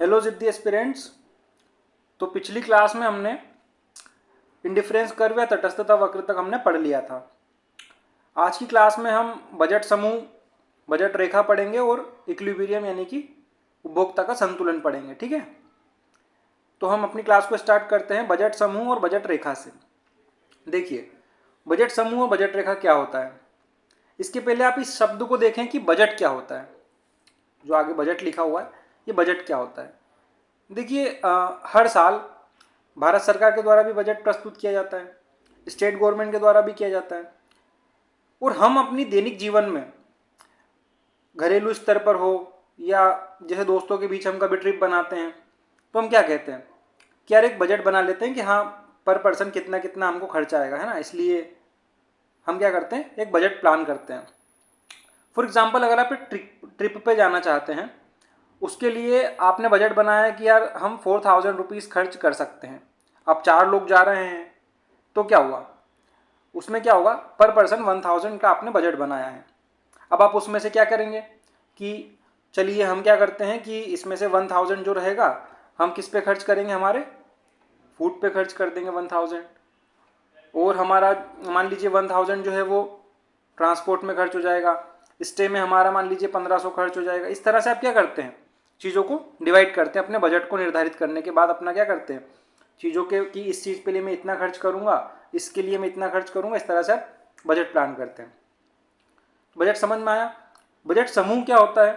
Hello जिद्दी aspirants. तो पिछली क्लास में हमने इंडिफरेंस कर्व या तटस्थता वक्र तक हमने पढ़ लिया था। आज की क्लास में हम बजट समूह, बजट रेखा पढ़ेंगे और इक्विलिब्रियम यानी कि उपभोक्ता का संतुलन पढ़ेंगे। ठीक है, तो हम अपनी क्लास को स्टार्ट करते हैं बजट समूह और बजट रेखा से। देखिए, बजट समूह और बजट रेखा क्या होता है। इसके पहले आप इस शब्द को देखें कि बजट क्या होता है। जो आगे बजट लिखा हुआ है, ये बजट क्या होता है। देखिए, हर साल भारत सरकार के द्वारा भी बजट प्रस्तुत किया जाता है, स्टेट गवर्नमेंट के द्वारा भी किया जाता है। और हम अपनी दैनिक जीवन में घरेलू स्तर पर हो या जैसे दोस्तों के बीच हम कभी ट्रिप बनाते हैं, तो हम क्या कहते हैं कि यार एक बजट बना लेते हैं कि हाँ पर पर्सन कितना कितना हमको खर्चा आएगा, है ना। इसलिए हम क्या करते हैं, एक बजट प्लान करते हैं। फॉर एग्जाम्पल, अगर आप ट्रिप पे जाना चाहते हैं, उसके लिए आपने बजट बनाया है कि यार हम 4000 रुपीज़ खर्च कर सकते हैं। अब 4 लोग जा रहे हैं तो क्या हुआ, उसमें क्या होगा, पर पर्सन 1000 का आपने बजट बनाया है। अब आप उसमें से क्या करेंगे कि चलिए हम क्या करते हैं कि इसमें से 1000 जो रहेगा हम किस पे खर्च करेंगे, हमारे फूड पे खर्च कर देंगे 1000। और हमारा मान लीजिए 1000 जो है वो ट्रांसपोर्ट में खर्च हो जाएगा, स्टे में हमारा मान लीजिए 1500 खर्च हो जाएगा। इस तरह से आप क्या करते हैं, चीज़ों को डिवाइड करते हैं। अपने बजट को निर्धारित करने के बाद अपना क्या करते हैं, चीज़ों के कि इस चीज़ के लिए मैं इतना खर्च करूँगा, इसके लिए मैं इतना खर्च करूँगा। इस तरह से आप बजट प्लान करते हैं। बजट समझ में आया। बजट समूह क्या होता है।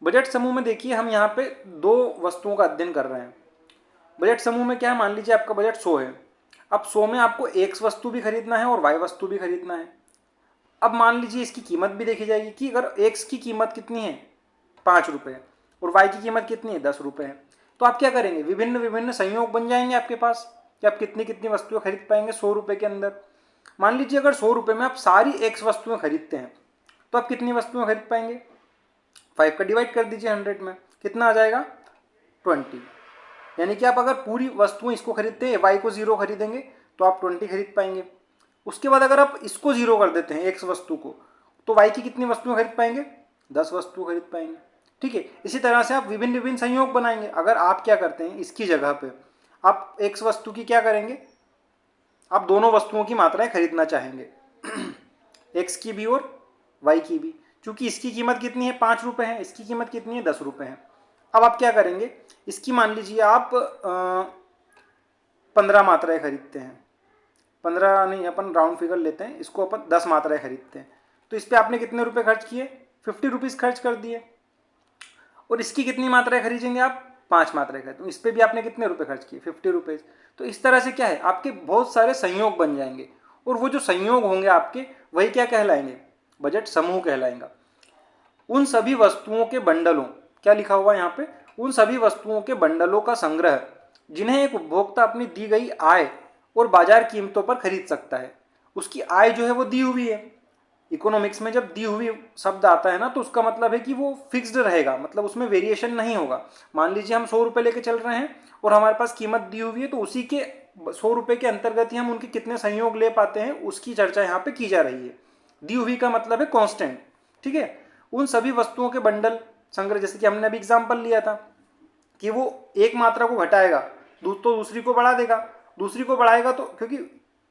बजट समूह में देखिए, हम यहाँ पे 2 वस्तुओं का अध्ययन कर रहे हैं। बजट समूह में क्या है, मान लीजिए आपका बजट 100 है। अब 100 में आपको X वस्तु भी खरीदना है और Y वस्तु भी खरीदना है। अब मान लीजिए इसकी कीमत भी देखी जाएगी कि अगर X की कीमत कितनी है 5 रुपये और Y की कीमत कितनी है 10 रुपये है, तो आप क्या करेंगे, विभिन्न विभिन्न संयोग बन जाएंगे आपके पास कि आप कितनी कितनी वस्तुएं खरीद पाएंगे 100 रुपये के अंदर। मान लीजिए अगर 100 रुपये में आप सारी X वस्तुएं खरीदते हैं तो आप कितनी वस्तुएं खरीद पाएंगे, 5 का डिवाइड कर दीजिए 100 में, कितना आ जाएगा 20। यानी कि आप अगर पूरी वस्तुएं इसको खरीदते हैं, Y को 0 खरीदेंगे तो आप 20 खरीद पाएंगे। उसके बाद अगर आप इसको 0 कर देते हैं X वस्तु को, तो Y की कितनी वस्तुएं खरीद पाएंगे, 10 वस्तु खरीद पाएंगे। ठीक है, इसी तरह से आप विभिन्न विभिन्न संयोग बनाएंगे। अगर आप क्या करते हैं, इसकी जगह पे आप X वस्तु की क्या करेंगे, आप दोनों वस्तुओं की मात्राएं खरीदना चाहेंगे X की भी और Y की भी। चूंकि इसकी कीमत कितनी है 5 रुपये है, इसकी कीमत कितनी है 10 रुपये है। अब आप क्या करेंगे, इसकी मान लीजिए आप 15 मात्राएं खरीदते हैं, 15 नहीं, अपन राउंड फिगर लेते हैं, इसको अपन 10 मात्राएं खरीदते हैं। तो इस पर आपने कितने रुपए खर्च किए, 50 रुपीज़ खर्च कर दिए। और इसकी कितनी मात्राएं खरीदेंगे आप, 5 मात्राएं खरीदें, तो इस पर भी आपने कितने रुपए खर्च किए, 50 रुपीज़। तो इस तरह से क्या है, आपके बहुत सारे संयोग बन जाएंगे और वो जो संयोग होंगे आपके, वही क्या कहलाएंगे, बजट समूह कहलाएंगा। उन सभी वस्तुओं के बंडलों, क्या लिखा हुआ है यहाँ पे, उन सभी वस्तुओं के बंडलों का संग्रह जिन्हें एक उपभोक्ता अपनी दी गई आय और बाजार कीमतों पर खरीद सकता है। उसकी आय जो है वो दी हुई है। इकोनॉमिक्स में जब दी हुई शब्द आता है ना, तो उसका मतलब है कि वो फिक्स्ड रहेगा, मतलब उसमें वेरिएशन नहीं होगा। मान लीजिए हम 100 रुपये लेके चल रहे हैं और हमारे पास कीमत दी हुई है, तो उसी के 100 रुपये के अंतर्गत ही हम उनके कितने संयोग ले पाते हैं, उसकी चर्चा यहाँ पे की जा रही है। दी हुई का मतलब है कॉन्स्टेंट। ठीक है, उन सभी वस्तुओं के बंडल संग्रह, जैसे कि हमने अभी एग्जाम्पल लिया था कि वो एक मात्रा को घटाएगा तो दूसरी को बढ़ा देगा, दूसरी को बढ़ाएगा, तो क्योंकि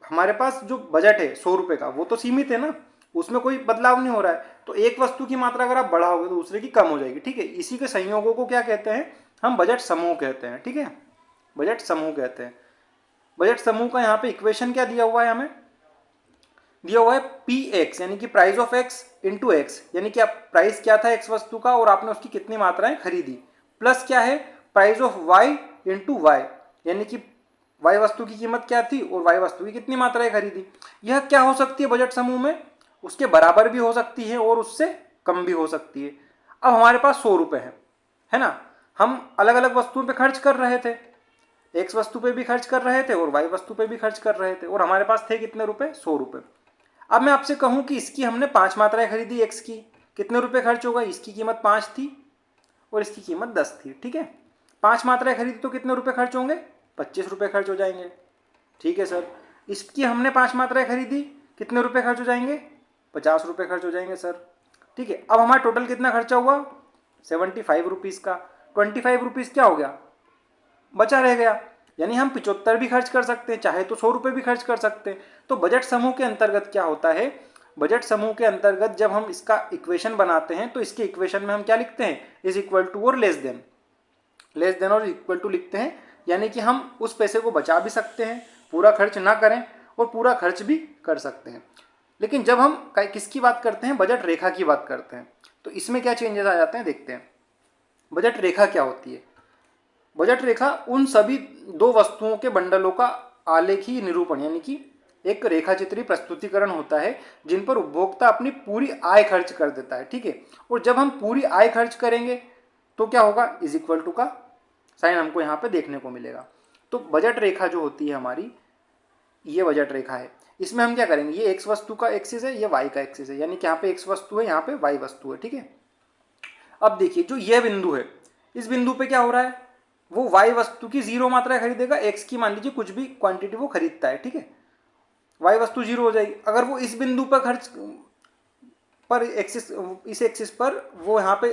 हमारे पास जो बजट है 100 रुपये का, वो तो सीमित है ना, उसमें कोई बदलाव नहीं हो रहा है। तो एक वस्तु की मात्रा अगर आप बढ़ाओगे तो दूसरे की कम हो जाएगी। ठीक है, इसी के संयोगों को क्या कहते हैं, हम बजट समूह कहते हैं। ठीक है, बजट समूह कहते हैं। बजट समूह का यहाँ पे इक्वेशन क्या दिया हुआ है, हमें दिया हुआ है Px यानी कि price of x into x, यानी कि आप प्राइस क्या था x वस्तु का और आपने उसकी कितनी मात्राएं खरीदी, प्लस क्या है price of y into Y, यानी कि y वस्तु की कीमत क्या थी और y वस्तु की कितनी मात्राएं खरीदी। यह क्या हो सकती है बजट समूह में, उसके बराबर भी हो सकती है और उससे कम भी हो सकती है। अब हमारे पास 100 रुपये है ना, हम अलग अलग वस्तुओं पर खर्च कर रहे थे, एक्स वस्तु पे भी खर्च कर रहे थे और वाई वस्तु पे भी खर्च कर रहे थे, और हमारे पास थे कितने रुपए, 100 रुपये। अब मैं आपसे कहूं कि इसकी हमने 5 मात्राएं खरीदी एक्स की, कितने रुपए खर्च होगा, इसकी कीमत 5 थी और इसकी कीमत 10 थी। ठीक है, 5 मात्राएं खरीदी तो कितने रुपए खर्च होंगे, 25 रुपये खर्च हो जाएंगे। ठीक है सर, इसकी हमने 5 मात्राएं खरीदी, कितने रुपए खर्च हो जाएंगे, 50 रुपये खर्च हो जाएंगे सर। ठीक है, अब हमारा टोटल कितना खर्चा हुआ, 75 रुपीज़ का। ₹25 क्या हो गया, बचा रह गया। यानी हम 75 भी खर्च कर सकते हैं, चाहे तो 100 रुपये भी खर्च कर सकते हैं। तो बजट समूह के अंतर्गत क्या होता है, बजट समूह के अंतर्गत जब हम इसका इक्वेशन बनाते हैं तो इसके इक्वेशन में हम क्या लिखते हैं, इज इक्वल टू और लेस देन और इक्वल टू लिखते हैं। यानी कि हम उस पैसे को बचा भी सकते हैं, पूरा खर्च ना करें और पूरा खर्च भी कर सकते हैं। लेकिन जब हम किसकी बात करते हैं, बजट रेखा की बात करते हैं, तो इसमें क्या चेंजेस आ जाते हैं देखते हैं। बजट रेखा क्या होती है, बजट रेखा उन सभी दो वस्तुओं के बंडलों का आलेखी निरूपण यानी कि एक रेखा चित्रीय प्रस्तुतिकरण होता है जिन पर उपभोक्ता अपनी पूरी आय खर्च कर देता है, ठीक है। और जब हम पूरी आय खर्च करेंगे तो क्या होगा, इज इक्वल टू का साइन हमको यहाँ पे देखने को मिलेगा। तो बजट रेखा जो होती है हमारी, ये बजट रेखा है। इसमें हम क्या करेंगे, ये एक्स वस्तु का एक्सिस है, ये वाई का एक्सिस है, यानी कि यहाँ पे एक्स वस्तु है, यहाँ पे वाई वस्तु है, ठीक है। अब देखिए जो ये बिंदु है, इस बिंदु पे क्या हो रहा है, वो वाई वस्तु की 0 मात्रा खरीदेगा, एक्स की मान लीजिए कुछ भी क्वांटिटी वो खरीदता है, ठीक है। वाई वस्तु 0 हो जाएगी। अगर वो इस बिंदु पर खर्च पर एक्सिस, इस एक्सिस पर वो यहाँ पे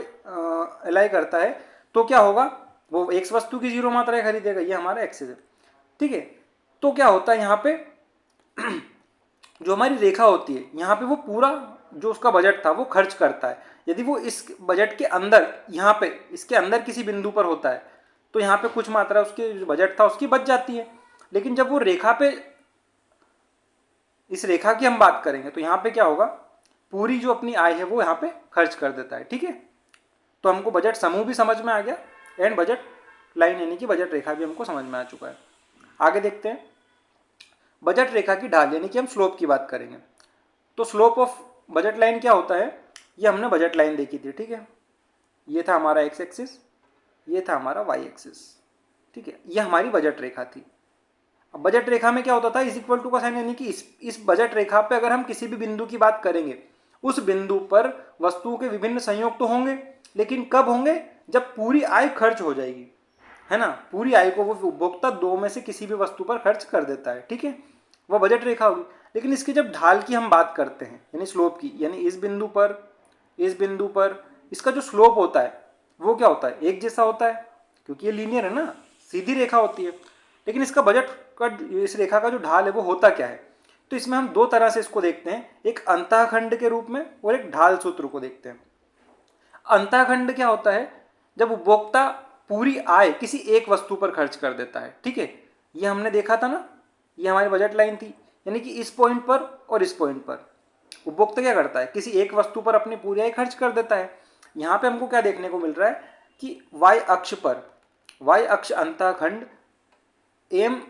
अलाई करता है तो क्या होगा, वो एक्स वस्तु की 0 मात्रा खरीदेगा, ये हमारा एक्सिस है, ठीक है। तो क्या होता है यहाँ पे जो हमारी रेखा होती है, यहाँ पे वो पूरा जो उसका बजट था वो खर्च करता है। यदि वो इस बजट के अंदर, यहाँ पे इसके अंदर किसी बिंदु पर होता है तो यहाँ पे कुछ मात्रा उसके जो बजट था उसकी बच जाती है। लेकिन जब वो रेखा पे, इस रेखा की हम बात करेंगे तो यहाँ पे क्या होगा, पूरी जो अपनी आय है वो यहाँ पे खर्च कर देता है, ठीक है। तो हमको बजट समूह भी समझ में आ गया एंड बजट लाइन यानी कि बजट रेखा भी हमको समझ में आ चुका है। आगे देखते हैं, बजट रेखा की ढाल यानी कि हम स्लोप की बात करेंगे। तो स्लोप ऑफ बजट लाइन क्या होता है, ये हमने बजट लाइन देखी थी, ठीक है। ये था हमारा एक्स एक्सिस, ये था हमारा वाई एक्सिस, ठीक है। ये हमारी बजट रेखा थी। अब बजट रेखा में क्या होता था, इज इक्वल टू का साइन, यानी कि इस बजट रेखा पे अगर हम किसी भी बिंदु की बात करेंगे, उस बिंदु पर वस्तुओं के विभिन्न संयोग तो होंगे, लेकिन कब होंगे, जब पूरी आय खर्च हो जाएगी, है ना। पूरी आय को वो उपभोक्ता दो में से किसी भी वस्तु पर खर्च कर देता है, ठीक है, वह बजट रेखा होगी। लेकिन इसकी जब ढाल की हम बात करते हैं यानी स्लोप की, यानी इस बिंदु पर इसका जो स्लोप होता है वो क्या होता है, एक जैसा होता है, क्योंकि ये लीनियर है ना, सीधी रेखा होती है। लेकिन इसका बजट का, इस रेखा का जो ढाल है वो होता क्या है, तो इसमें हम दो तरह से इसको देखते हैं, एक अंतःखंड के रूप में और एक ढाल सूत्र को देखते हैं। अंतःखंड क्या होता है, जब उपभोक्ता पूरी आय किसी एक वस्तु पर खर्च कर देता है, ठीक है। ये हमने देखा था ना, ये हमारी बजट लाइन थी, यानी कि इस पॉइंट पर और इस पॉइंट पर उपभोक्ता क्या करता है, किसी एक वस्तु पर अपनी पूरी आय खर्च कर देता है। यहाँ पे हमको क्या देखने को मिल रहा है कि वाई अक्ष पर, वाई अक्ष अंतःखंड M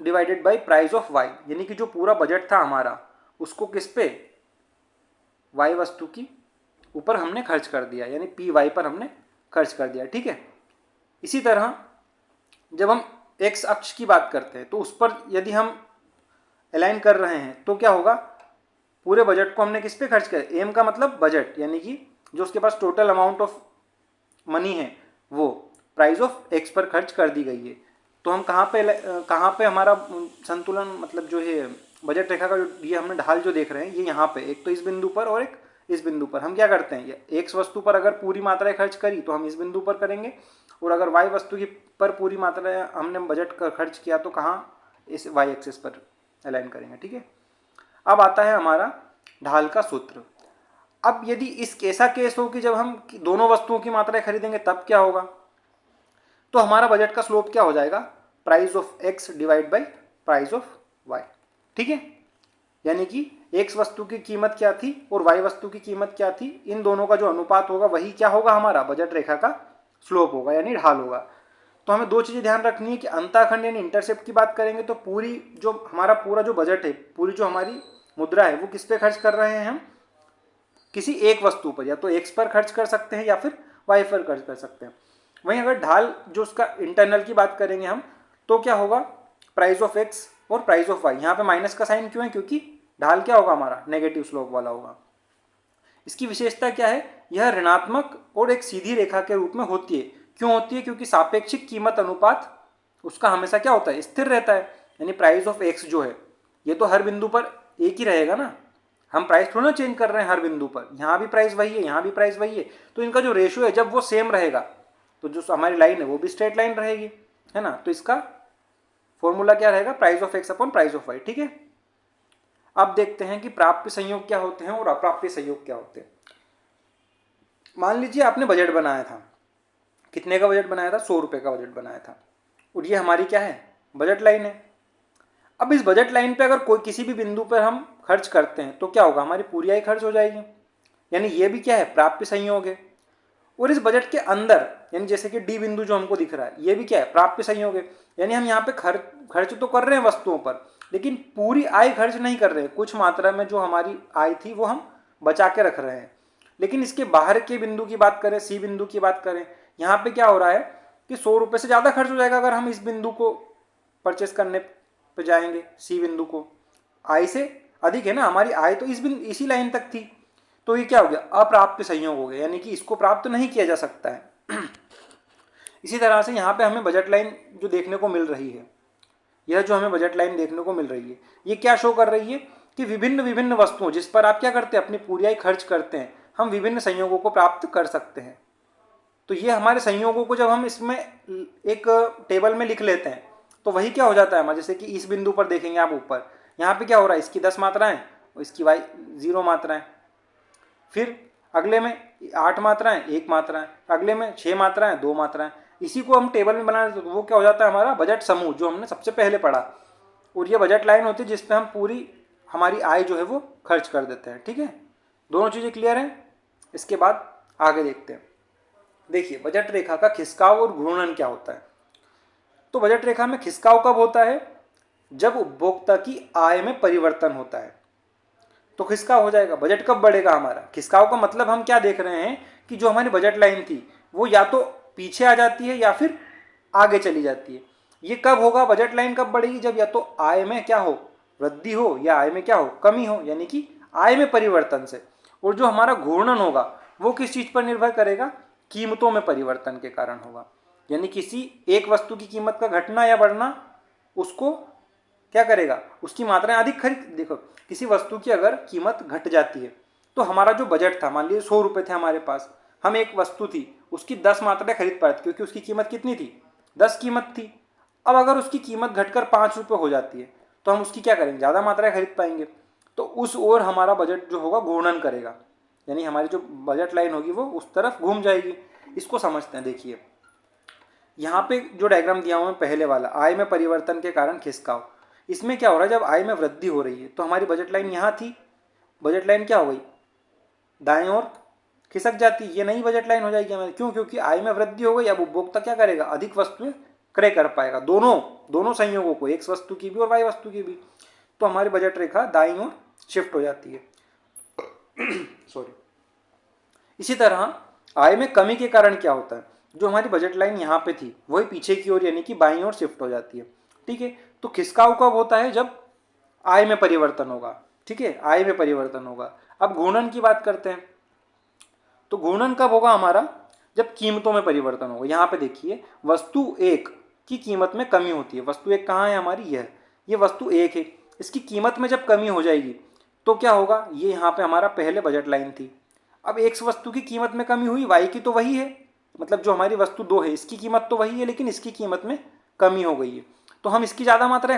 divided by price of Y, यानी कि जो पूरा बजट था हमारा उसको किस पे, वाई वस्तु की ऊपर हमने खर्च कर दिया, यानी पी वाई पर हमने खर्च कर दिया, ठीक है। इसी तरह जब हम एक्स अक्ष की बात करते हैं तो उस पर यदि हम अलाइन कर रहे हैं तो क्या होगा, पूरे बजट को हमने किस पे खर्च किया, एम का मतलब बजट, यानी कि जो उसके पास टोटल अमाउंट ऑफ मनी है वो प्राइस ऑफ एक्स पर खर्च कर दी गई है। तो हम कहाँ पे हमारा संतुलन, मतलब जो है बजट रेखा का जो ये हमने ढाल जो देख रहे हैं, ये यहाँ पे, एक तो इस बिंदु पर और एक इस बिंदु पर। हम क्या करते हैं, ये एक्स वस्तु पर अगर पूरी मात्रा खर्च करी तो हम इस बिंदु पर करेंगे, और अगर वाई वस्तु की पर पूरी मात्रा हमने बजट का खर्च किया तो कहाँ, इस वाई एक्सिस पर अलाइन करेंगे, ठीक है। अब आता है हमारा ढाल का सूत्र। अब यदि इस ऐसा केस हो कि जब हम दोनों वस्तुओं की मात्राएं खरीदेंगे तब क्या होगा, तो हमारा बजट का स्लोप क्या हो जाएगा, price of X divide by price of Y, ठीक है। यानी कि एक्स वस्तु की कीमत क्या थी और वाई वस्तु की कीमत क्या थी, इन दोनों का जो अनुपात होगा वही क्या होगा, हमारा बजट रेखा का स्लोप होगा यानी ढाल होगा। तो हमें दो चीज़ें ध्यान रखनी है कि अंतःखंड यानी इंटरसेप्ट की बात करेंगे तो पूरी जो हमारा पूरा जो बजट है, पूरी जो हमारी मुद्रा है वो किस पे खर्च कर रहे हैं हम, किसी एक वस्तु पर, या तो एक्स पर खर्च कर सकते हैं या फिर वाई पर खर्च कर सकते हैं। वहीं अगर ढाल जो उसका इंटरनल की बात करेंगे हम तो क्या होगा, प्राइस ऑफ एक्स और प्राइस ऑफ वाई। यहाँ पे माइनस का साइन क्यों है, क्योंकि ढाल क्या होगा हमारा, नेगेटिव स्लोप वाला होगा। इसकी विशेषता क्या है, यह ऋणात्मक और एक सीधी रेखा के रूप में होती है। क्यों होती है, क्योंकि सापेक्षिक कीमत अनुपात उसका हमेशा क्या होता है, स्थिर रहता है। यानी प्राइस ऑफ एक्स जो है ये तो हर बिंदु पर एक ही रहेगा ना, हम प्राइस थोड़ा ना चेंज कर रहे हैं हर बिंदु पर, यहाँ भी प्राइस वही है, यहाँ भी प्राइस वही है, तो इनका जो रेशियो है जब वो सेम रहेगा तो जो हमारी लाइन है वो भी स्ट्रेट लाइन रहेगी, है ना। तो इसका फॉर्मूला क्या रहेगा, price of X upon price of Y, ठीक है। अब देखते हैं कि प्राप्य संयोग क्या होते हैं और अप्राप्य संयोग क्या होते हैं। मान लीजिए आपने बजट बनाया था, कितने का बजट बनाया था, 100 रुपये का बजट बनाया था, और ये हमारी क्या है, बजट लाइन है। अब इस बजट लाइन पे अगर कोई किसी भी बिंदु पर हम खर्च करते हैं तो क्या होगा, हमारी पूरी आय खर्च हो जाएगी, यानी ये भी क्या है, प्राप्य संयोग है। और इस बजट के अंदर, यानी जैसे कि डी बिंदु जो हमको दिख रहा है, ये भी क्या है, प्राप्य संयोग है। यानी हम यहाँ पे खर्च तो कर रहे हैं वस्तुओं पर, लेकिन पूरी आय खर्च नहीं कर रहे हैं, कुछ मात्रा में जो हमारी आय थी वो हम बचा के रख रहे हैं। लेकिन इसके बाहर के बिंदु की बात करें, सी बिंदु की बात करें, यहाँ पे क्या हो रहा है कि 100 रुपये से ज़्यादा खर्च हो जाएगा अगर हम इस बिंदु को परचेस करने पे जाएंगे। सी बिंदु को आय से अधिक है ना, हमारी आय तो इसी लाइन तक थी, तो ये क्या हो गया, अप्राप्य संयोग हो गया, यानी कि इसको प्राप्त नहीं किया जा सकता है। इसी तरह से यहाँ पे हमें बजट लाइन जो देखने को मिल रही है, यह जो हमें बजट लाइन देखने को मिल रही है, ये क्या शो कर रही है कि विभिन्न विभिन्न वस्तुओं जिस पर आप क्या करते हैं, अपनी पूरी आय खर्च करते हैं, हम विभिन्न संयोगों को प्राप्त कर सकते हैं। तो ये हमारे संयोगों को जब हम इसमें एक टेबल में लिख लेते हैं तो वही क्या हो जाता है हमारा, जैसे कि इस बिंदु पर देखेंगे आप ऊपर, यहाँ पे क्या हो रहा है, इसकी 10 मात्राएं और इसकी 0 मात्राएं, फिर अगले में 8 मात्राएं 1 मात्राएं, अगले में 6 मात्राएं 2 मात्राएं। इसी को हम टेबल में बना देते तो वो क्या हो जाता है, हमारा बजट समूह, जो हमने सबसे पहले पढ़ा। और ये बजट लाइन होती है जिसपे हम पूरी हमारी आय जो है वो खर्च कर देते हैं, ठीक है। दोनों चीज़ें क्लियर हैं। इसके बाद आगे देखते हैं। देखिए बजट रेखा का खिसकाव और घूर्णन क्या होता है। तो बजट रेखा में खिसकाव कब होता है, जब उपभोक्ता की आय में परिवर्तन होता है तो खिसकाव हो जाएगा। बजट कब बढ़ेगा हमारा, खिसकाव का मतलब हम क्या देख रहे हैं कि जो हमारी बजट लाइन थी वो या तो पीछे आ जाती है या फिर आगे चली जाती है। ये कब होगा, बजट लाइन कब बढ़ेगी, जब या तो आय में क्या हो, वृद्धि हो, या आय में क्या हो, कमी हो, यानी कि आय में परिवर्तन से। और जो हमारा घूर्णन होगा वो किस चीज पर निर्भर करेगा, कीमतों में परिवर्तन के कारण होगा। यानी किसी एक वस्तु की कीमत का घटना या बढ़ना उसको क्या करेगा, उसकी मात्राएं अधिक खरीद। देखो किसी वस्तु की अगर कीमत घट जाती है तो हमारा जो बजट था, मान लीजिए 100 रुपये थे हमारे पास, हम एक वस्तु थी उसकी 10 मात्राएं खरीद पाए थे क्योंकि उसकी कीमत कितनी थी, 10 कीमत थी। अब अगर उसकी कीमत घटकर 5 रुपये हो जाती है तो हम उसकी क्या करेंगे, ज़्यादा मात्राएं खरीद पाएंगे। तो उस ओर हमारा बजट जो होगा घूर्णन करेगा, यानी हमारी जो बजट लाइन होगी वो उस तरफ घूम जाएगी। इसको समझते हैं। देखिए यहाँ पे जो डायग्राम दिया हुआ है पहले वाला, आय में परिवर्तन के कारण खिसकाव, इसमें क्या हो रहा है, जब आय में वृद्धि हो रही है तो हमारी बजट लाइन यहाँ थी, बजट लाइन क्या हो गई, दाएं ओर खिसक जाती, ये नई बजट लाइन हो जाएगी हमारी। क्यों, क्योंकि आय में वृद्धि हो गई। अब उपभोक्ता क्या करेगा, अधिक वस्तुएं क्रय कर पाएगा, दोनों संयोगों को, एक वस्तु की भी और वाई वस्तु की भी। तो हमारी बजट रेखा दाईं ओर शिफ्ट हो जाती है। सॉरी। इसी तरह आय में कमी के कारण क्या होता है, जो हमारी बजट लाइन यहाँ पे थी वही पीछे की ओर यानी कि बाईं ओर शिफ्ट हो जाती है, ठीक है। तो खिसकाव कब होता है, जब आय में परिवर्तन होगा, ठीक है, आय में परिवर्तन होगा। अब घूर्णन की बात करते हैं। तो घूर्णन कब होगा हमारा, जब कीमतों में परिवर्तन होगा। यहाँ पे देखिए वस्तु एक की कीमत में कमी होती है। वस्तु एक कहाँ है हमारी, ये वस्तु एक है, इसकी कीमत में जब कमी हो जाएगी तो क्या होगा, ये यहाँ पे हमारा पहले बजट लाइन थी। अब एक वस्तु की कीमत में कमी हुई, वाई की तो वही है, मतलब जो हमारी वस्तु 2 है इसकी कीमत तो वही है, लेकिन इसकी कीमत में कमी हो गई है तो हम इसकी ज़्यादा मात्रा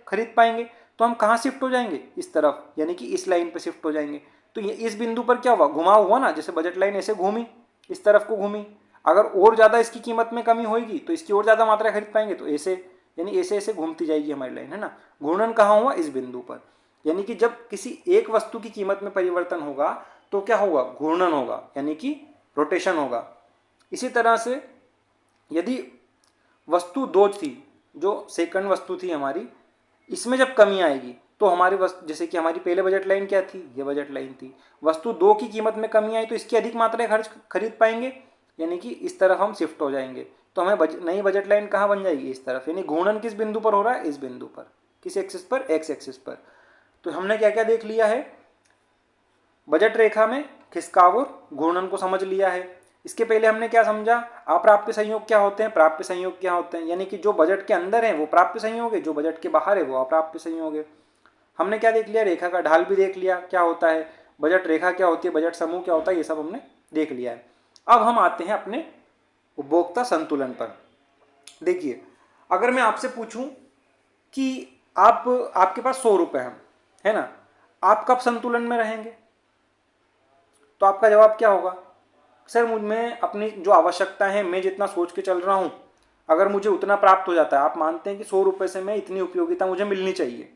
खरीद पाएंगे। तो हम कहाँ शिफ्ट हो जाएंगे, इस तरफ, यानी कि इस लाइन पे शिफ्ट हो जाएंगे। तो ये इस बिंदु पर क्या हुआ, घुमाव हुआ ना, जैसे बजट लाइन ऐसे घूमी, इस तरफ को घूमी। अगर और ज़्यादा इसकी कीमत में कमी होगी तो इसकी और ज़्यादा मात्रा खरीद पाएंगे, तो ऐसे यानी ऐसे ऐसे घूमती जाएगी हमारी लाइन, है ना। घूर्णन कहाँ हुआ, इस बिंदु पर, यानी कि जब किसी एक वस्तु की कीमत में परिवर्तन होगा तो क्या होगा, घूर्णन होगा, यानी कि रोटेशन होगा। इसी तरह से यदि वस्तु 2 थी, जो सेकंड वस्तु थी हमारी, इसमें जब कमी आएगी तो हमारी वस्तु, जैसे कि हमारी पहले बजट लाइन क्या थी, ये बजट लाइन थी, वस्तु 2 की कीमत में कमी आई तो इसकी अधिक मात्रा खरीद पाएंगे, यानी कि इस तरफ हम शिफ्ट हो जाएंगे। तो हमें नई बजट लाइन कहाँ बन जाएगी, इस तरफ। यानी घूर्णन किस बिंदु पर हो रहा है, इस बिंदु पर, किस एक्सिस पर, एक्स एक्सिस पर। तो हमने क्या क्या देख लिया है, बजट रेखा में खिसकाव और घूर्णन को समझ लिया है। इसके पहले हमने क्या समझा, अप्राप्य संयोग क्या होते हैं, प्राप्य संयोग क्या होते हैं। यानी कि जो बजट के अंदर है वो प्राप्य संयोग है, जो बजट के बाहर है वो अप्राप्य संयोग है। हमने क्या देख लिया, रेखा का ढाल भी देख लिया क्या होता है, बजट रेखा क्या होती है, बजट समूह क्या होता है, ये सब हमने देख लिया है। अब हम आते हैं अपने उपभोक्ता संतुलन पर। देखिए, अगर मैं आपसे पूछूं कि आपके पास 100 रुपये हैं, है ना, आप कब संतुलन में रहेंगे? तो आपका जवाब क्या होगा? सर मैं अपनी जो आवश्यकता है, मैं जितना सोच के चल रहा हूँ, अगर मुझे उतना प्राप्त हो जाता है, आप मानते हैं कि 100 रुपये से मैं इतनी उपयोगिता मुझे मिलनी चाहिए,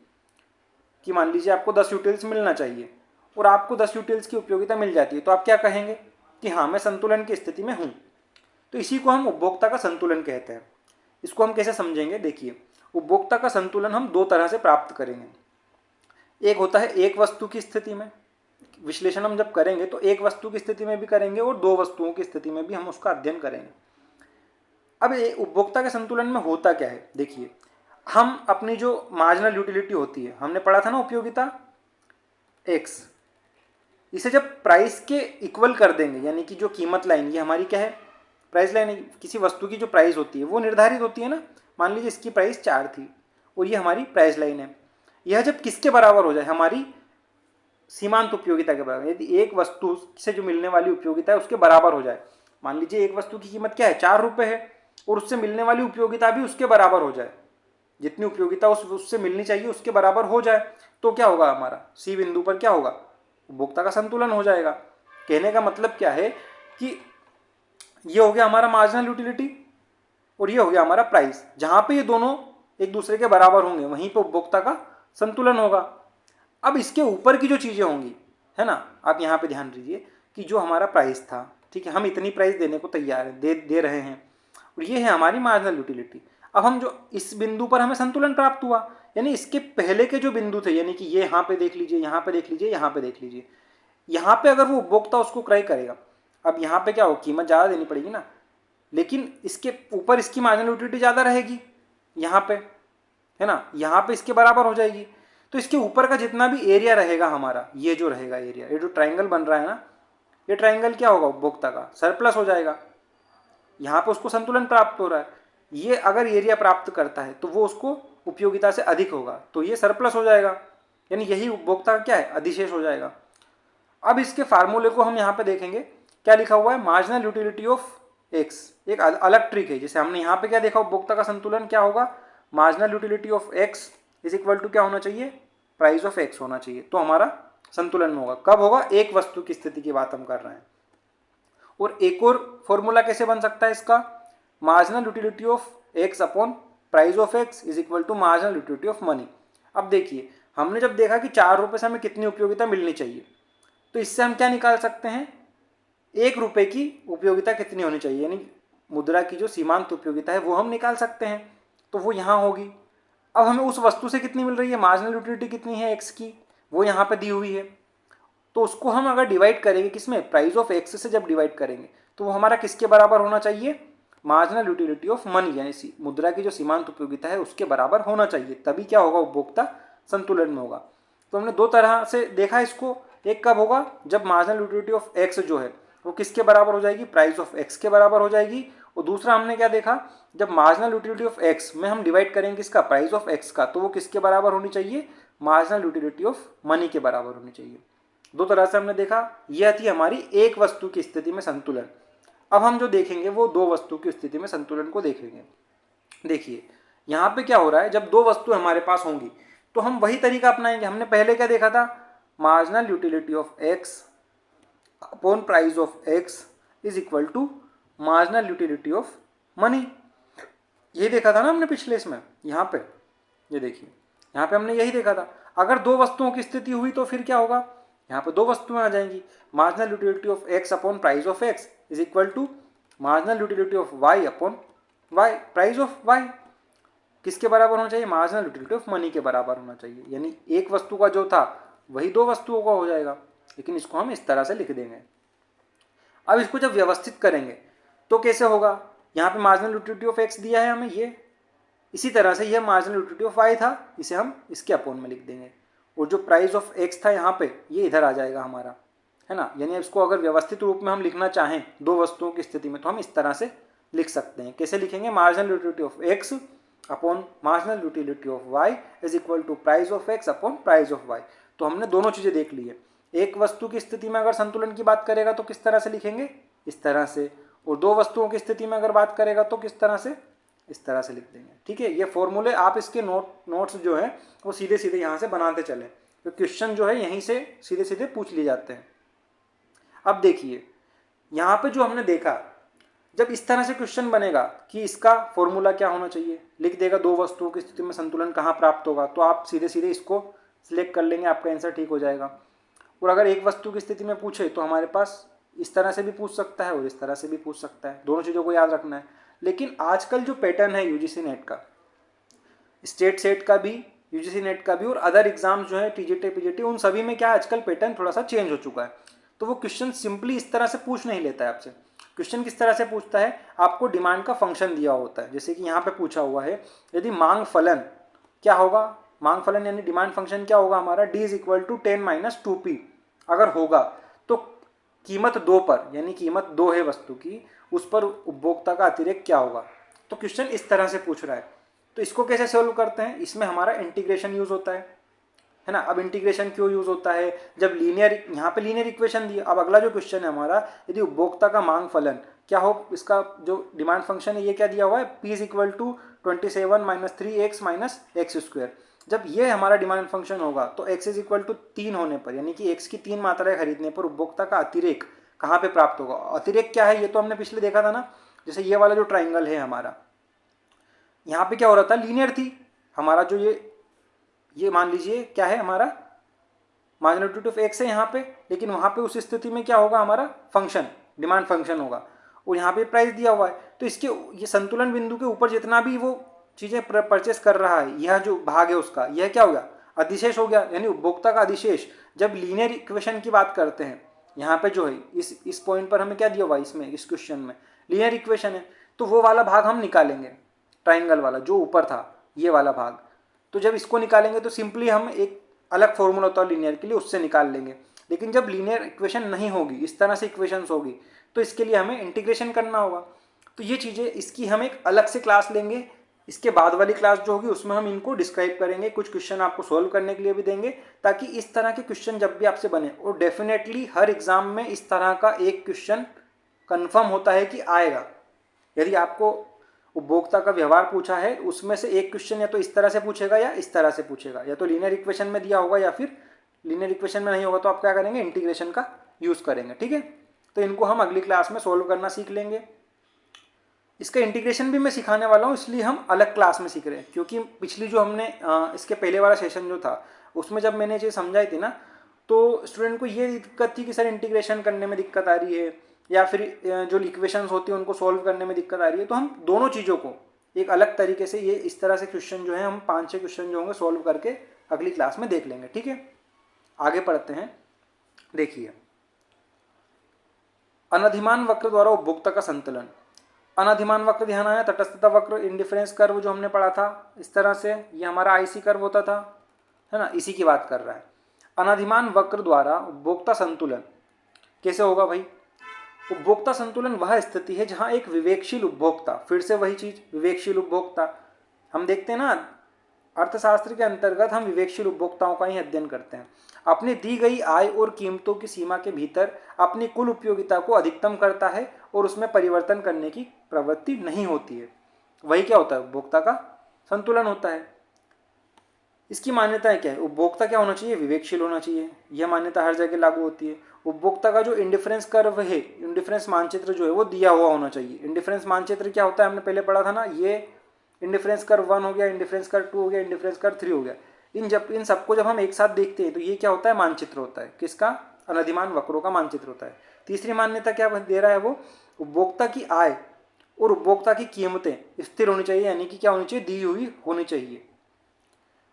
कि मान लीजिए आपको 10 यूटिल्स मिलना चाहिए और आपको 10 यूटिल्स की उपयोगिता मिल जाती है, तो आप क्या कहेंगे कि हाँ मैं संतुलन की स्थिति में हूँ। तो इसी को हम उपभोक्ता का संतुलन कहते हैं। इसको हम कैसे समझेंगे? देखिए, उपभोक्ता का संतुलन हम दो तरह से प्राप्त करेंगे। एक होता है एक वस्तु की स्थिति में, विश्लेषण हम जब करेंगे तो एक वस्तु की स्थिति में भी करेंगे और दो वस्तुओं की स्थिति में भी हम उसका अध्ययन करेंगे। अब ये उपभोक्ता के संतुलन में होता क्या है? देखिए, हम अपनी जो मार्जिनल यूटिलिटी होती है, हमने पढ़ा था ना उपयोगिता एक्स, इसे जब प्राइस के इक्वल कर देंगे, यानी कि जो कीमत लाइन, ये हमारी क्या है? Price line. किसी वस्तु की जो प्राइस होती है वो निर्धारित होती है ना, मान लीजिए इसकी प्राइस 4 थी और ये हमारी प्राइस लाइन है। यह जब किसके बराबर हो जाए? हमारी सीमांत उपयोगिता के बराबर। यदि एक वस्तु से जो मिलने वाली उपयोगिता है उसके बराबर हो जाए, मान लीजिए एक वस्तु की कीमत क्या है? 4 रुपये है और उससे मिलने वाली उपयोगिता भी उसके बराबर हो जाए, जितनी उपयोगिता उससे मिलनी चाहिए उसके बराबर हो जाए, तो क्या होगा? हमारा सी बिंदु पर क्या होगा? उपभोक्ता का संतुलन हो जाएगा। कहने का मतलब क्या है कि ये हो गया हमारा मार्जिनल यूटिलिटी और ये हो गया हमारा प्राइस। जहां पे ये दोनों एक दूसरे के बराबर होंगे वहीं पे उपभोक्ता का संतुलन होगा। अब इसके ऊपर की जो चीजें होंगी, है ना, आप यहाँ पे ध्यान दीजिए कि जो हमारा प्राइस था, ठीक है, हम इतनी प्राइस देने को तैयार है, दे रहे हैं, और ये है हमारी मार्जिनल यूटिलिटी। अब हम जो इस बिंदु पर हमें संतुलन प्राप्त हुआ, यानी इसके पहले के जो बिंदु थे, यानी कि ये यहाँ पे देख लीजिए, यहाँ पे देख लीजिए, यहाँ पे देख लीजिए, यहाँ पे अगर वो उपभोक्ता उसको क्रय करेगा, अब यहाँ पे क्या हो? कीमत ज़्यादा देनी पड़ेगी ना, लेकिन इसके ऊपर इसकी मार्जिनल यूटिलिटी ज़्यादा रहेगी यहाँ पे, है ना, यहाँ पे इसके बराबर हो जाएगी। तो इसके ऊपर का जितना भी एरिया रहेगा हमारा, ये जो रहेगा एरिया, ये जो ट्राइंगल बन रहा है ना, ये ट्राइंगल क्या होगा? उपभोक्ता का सरप्लस हो जाएगा। यहाँ पे उसको संतुलन प्राप्त हो रहा है, ये अगर एरिया प्राप्त करता है तो वो उसको उपयोगिता से अधिक होगा, तो ये सरप्लस हो जाएगा, यानी यही उपभोक्ता का क्या है? अधिशेष हो जाएगा। अब इसके फार्मूले को हम यहाँ पे देखेंगे, क्या लिखा हुआ है? Marginal utility of x. एक अलग ट्रिक है, जैसे हमने यहाँ पे क्या देखा, उपभोक्ता का संतुलन क्या होगा? Marginal utility of X is equal to क्या होना चाहिए? प्राइस ऑफ एक्स होना चाहिए, तो हमारा संतुलन में होगा। कब होगा? एक वस्तु की स्थिति की बात हम कर रहे हैं। और एक और फॉर्मूला कैसे बन सकता है इसका? Marginal utility of X upon price of X is equal to marginal utility of money. अब देखिए, हमने जब देखा कि 4 रुपये से हमें कितनी उपयोगिता मिलनी चाहिए, तो इससे हम क्या निकाल सकते हैं? 1 रुपये की उपयोगिता कितनी होनी चाहिए, यानी मुद्रा की जो सीमांत उपयोगिता है वो हम निकाल सकते हैं, तो वो यहाँ होगी। अब हमें उस वस्तु से कितनी मिल रही है? मार्जिनल यूटिलिटी कितनी है एक्स की, वो यहाँ पे दी हुई है, तो उसको हम अगर डिवाइड करेंगे किसमें? प्राइस ऑफ एक्स से जब डिवाइड करेंगे तो वो हमारा किसके बराबर होना चाहिए? मार्जिनल यूटिलिटी ऑफ मनी, यानी मुद्रा की जो सीमांत उपयोगिता है उसके बराबर होना चाहिए, तभी क्या होगा? उपभोक्ता संतुलन में होगा। तो हमने दो तरह से देखा इसको। एक कब होगा? जब मार्जिनल यूटिलिटी ऑफ एक्स जो है वो किसके बराबर हो जाएगी? प्राइस ऑफ एक्स के बराबर हो जाएगी। और दूसरा हमने क्या देखा? जब मार्जिनल यूटिलिटी ऑफ एक्स में हम डिवाइड करेंगे किसका? प्राइस ऑफ एक्स का, तो वो किसके बराबर होनी चाहिए? मार्जिनल यूटिलिटी ऑफ मनी के बराबर होनी चाहिए। दो तरह से हमने देखा। यह थी हमारी एक वस्तु की स्थिति में संतुलन। अब हम जो देखेंगे वो दो वस्तु की स्थिति में संतुलन को देखेंगे। देखिए, यहाँ पे क्या हो रहा है, जब दो वस्तु हमारे पास होंगी तो हम वही तरीका अपनाएंगे। हमने पहले क्या देखा था? Marginal utility of X upon price of X is equal to marginal utility of money. ये देखा था ना हमने पिछले इसमें। यहाँ पे ये देखिए, यहाँ पे हमने यही देखा था। अगर दो वस्तुओं की स्थिति हुई तो फिर क्या होगा? यहाँ पे दो वस्तुएं आ जाएंगी। Marginal utility of X upon price of X is equal to marginal utility of Y upon Y, price of Y. किसके बराबर होना चाहिए? मार्जिनल यूटिलिटी ऑफ मनी के बराबर होना चाहिए। यानी एक वस्तु का जो था वही दो वस्तुओं का हो जाएगा, लेकिन इसको हम इस तरह से लिख देंगे। अब इसको जब व्यवस्थित करेंगे तो कैसे होगा? यहाँ पे मार्जिनल यूटिलिटी ऑफ एक्स दिया है हमें, ये इसी तरह से यह मार्जिनल यूटिलिटी ऑफ वाई था, इसे हम इसके अपॉन में लिख देंगे। और जो प्राइस ऑफ एक्स था यहाँ पे, ये इधर आ जाएगा हमारा, है ना। यानी इसको अगर व्यवस्थित रूप में हम लिखना चाहें दो वस्तुओं की स्थिति में तो हम इस तरह से लिख सकते हैं। कैसे लिखेंगे? Marginal utility of X upon marginal utility of Y is equal to price of X upon price of Y. तो हमने दोनों चीज़ें देख ली है। एक वस्तु की स्थिति में अगर संतुलन की बात करेगा तो किस तरह से लिखेंगे? इस तरह से। और दो वस्तुओं की स्थिति में अगर बात करेगा तो किस तरह से, इस तरह से लिख देंगे। ठीक है, ये फॉर्मूले आप इसके नोट्स जो है वो सीधे सीधे यहाँ से बनाते चलें, तो क्वेश्चन जो है यहीं से सीधे सीधे पूछ लिए जाते हैं। अब देखिए यहाँ पे जो हमने देखा, जब इस तरह से क्वेश्चन बनेगा कि इसका फॉर्मूला क्या होना चाहिए, लिख देगा दो वस्तुओं की स्थिति में संतुलन कहाँ प्राप्त होगा, तो आप सीधे सीधे इसको सिलेक्ट कर लेंगे, आपका आंसर ठीक हो जाएगा। और अगर एक वस्तु की स्थिति में पूछे तो हमारे पास इस तरह से भी पूछ सकता है और इस तरह से भी पूछ सकता है, दोनों चीज़ों को याद रखना है। लेकिन आजकल जो पैटर्न है यूजीसी नेट का, स्टेट सेट का भी, यूजीसी नेट का भी और अदर एग्जाम्स जो है टीजीटी पीजीटी, उन सभी में क्या आजकल पैटर्न थोड़ा सा चेंज हो चुका है। तो वो क्वेश्चन सिंपली इस तरह से पूछ नहीं लेता है आपसे। क्वेश्चन किस तरह से पूछता है, आपको डिमांड का फंक्शन दिया होता है, जैसे कि यहाँ पे पूछा हुआ है यदि मांग फलन क्या होगा, मांग फलन यानी डिमांड फंक्शन क्या होगा हमारा, d is equal to 10-2p अगर होगा तो कीमत 2 पर, यानी कीमत 2 है वस्तु की, उस पर उपभोक्ता का अतिरेक क्या होगा। तो क्वेश्चन इस तरह से पूछ रहा है। तो इसको कैसे सोल्व करते हैं, इसमें हमारा इंटीग्रेशन यूज होता है ना। अब इंटीग्रेशन क्यों यूज होता है, जब लीनियर, यहाँ पे लीनियर इक्वेशन दी। अब अगला जो क्वेश्चन है हमारा, यदि उपभोक्ता का मांग फलन क्या हो, इसका जो डिमांड फंक्शन है ये क्या दिया हुआ है, p is equal to 27 - 3x - x²। जब ये हमारा डिमांड फंक्शन होगा तो x इज इक्वल टू 3 होने पर, यानी कि x की 3 मात्राएं खरीदने पर उपभोक्ता का अतिरेक कहाँ पे प्राप्त होगा। अतिरेक क्या है, ये तो हमने पिछले देखा था ना, जैसे ये वाला जो ट्राइंगल है हमारा, यहाँ पे क्या हो रहा था, लीनियर थी हमारा जो ये मान लीजिए क्या है हमारा, मैग्नीट्यूड ऑफ x है यहाँ पे, लेकिन वहाँ पे उस स्थिति में क्या होगा हमारा फंक्शन, डिमांड फंक्शन होगा, और यहाँ पे प्राइस दिया हुआ है। तो इसके ये संतुलन बिंदु के ऊपर जितना भी वो चीज़ें परचेस कर रहा है, यह जो भाग है उसका, यह क्या हो गया, अधिशेष हो गया, यानी उपभोक्ता का अधिशेष। जब लीनियर इक्वेशन की बात करते हैं, यहाँ पे जो है इस पॉइंट पर हमें क्या दिया हुआ है, इसमें इस क्वेश्चन में लीनियर इक्वेशन है, तो वो वाला भाग हम निकालेंगे, ट्राइंगल वाला जो ऊपर था ये वाला भाग। तो जब इसको निकालेंगे तो सिंपली हम एक अलग फॉर्मूला होता है लीनियर के लिए, उससे निकाल लेंगे। लेकिन जब लीनियर इक्वेशन नहीं होगी, इस तरह से इक्वेशंस होगी, तो इसके लिए हमें इंटीग्रेशन करना होगा। तो ये चीज़ें, इसकी हम एक अलग से क्लास लेंगे, इसके बाद वाली क्लास जो होगी उसमें हम इनको डिस्क्राइब करेंगे, कुछ क्वेश्चन आपको सोल्व करने के लिए भी देंगे, ताकि इस तरह के क्वेश्चन जब भी आपसे बने, और डेफिनेटली हर एग्जाम में इस तरह का एक क्वेश्चन कन्फर्म होता है कि आएगा। यदि आपको उपभोक्ता का व्यवहार पूछा है, उसमें से एक क्वेश्चन या तो इस तरह से पूछेगा या इस तरह से पूछेगा, या तो लीनियर इक्वेशन में दिया होगा या फिर लीनियर इक्वेशन में नहीं होगा तो आप क्या करेंगे, इंटीग्रेशन का यूज़ करेंगे। ठीक है, तो इनको हम अगली क्लास में सोल्व करना सीख लेंगे। इसका इंटीग्रेशन भी मैं सिखाने वाला हूँ, इसलिए हम अलग क्लास में सीख रहे हैं, क्योंकि पिछली जो हमने इसके पहले वाला सेशन जो था उसमें जब मैंने ये समझाई थी ना, तो स्टूडेंट को ये दिक्कत थी कि सर इंटीग्रेशन करने में दिक्कत आ रही है, या फिर जो इक्वेशंस होती है उनको सॉल्व करने में दिक्कत आ रही है। तो हम दोनों चीज़ों को एक अलग तरीके से, ये इस तरह से क्वेश्चन जो है हम 5-6 क्वेश्चन जो होंगे सॉल्व करके अगली क्लास में देख लेंगे। ठीक है, आगे पढ़ते हैं। देखिए, अनधिमान वक्र द्वारा उपभोक्ता का संतुलन। अनधिमान वक्र ध्यान आया, तटस्थता वक्र, इंडिफरेंस कर्व जो हमने पढ़ा था इस तरह से, ये हमारा आईसी कर्व होता था, है ना, इसी की बात कर रहा है। अनधिमान वक्र द्वारा उपभोक्ता संतुलन कैसे होगा भाई, उपभोक्ता संतुलन वह स्थिति है जहां एक विवेकशील उपभोक्ता, फिर से वही चीज, विवेकशील उपभोक्ता, हम देखते हैं ना अर्थशास्त्र के अंतर्गत हम विवेकशील उपभोक्ताओं का ही अध्ययन करते हैं, अपनी दी गई आय और कीमतों की सीमा के भीतर अपनी कुल उपयोगिता को अधिकतम करता है और उसमें परिवर्तन करने की प्रवृत्ति नहीं होती है। वही क्या होता है, उपभोक्ता का संतुलन होता है। इसकी मान्यताएं क्या है, उपभोक्ता क्या होना चाहिए, विवेकशील होना चाहिए, यह मान्यता हर जगह लागू होती है। उपभोक्ता का जो इंडिफरेंस कर्व है, इंडिफरेंस मानचित्र जो है वो दिया हुआ होना चाहिए। इंडिफरेंस मानचित्र क्या होता है, हमने पहले पढ़ा था ना, ये इंडिफरेंस कर्व 1 हो गया, इंडिफरेंस कर्व 2 हो गया, इंडिफरेंस कर्व 3 हो गया। इन सबको जब हम एक साथ देखते हैं तो ये क्या होता है, मानचित्र होता है, किसका, अनधिमान वक्रों का मानचित्र होता है। तीसरी मान्यता क्या दे रहा है वो, उपभोक्ता की आय और उपभोक्ता की कीमतें स्थिर होनी चाहिए, यानी कि क्या होनी चाहिए, दी हुई होनी चाहिए।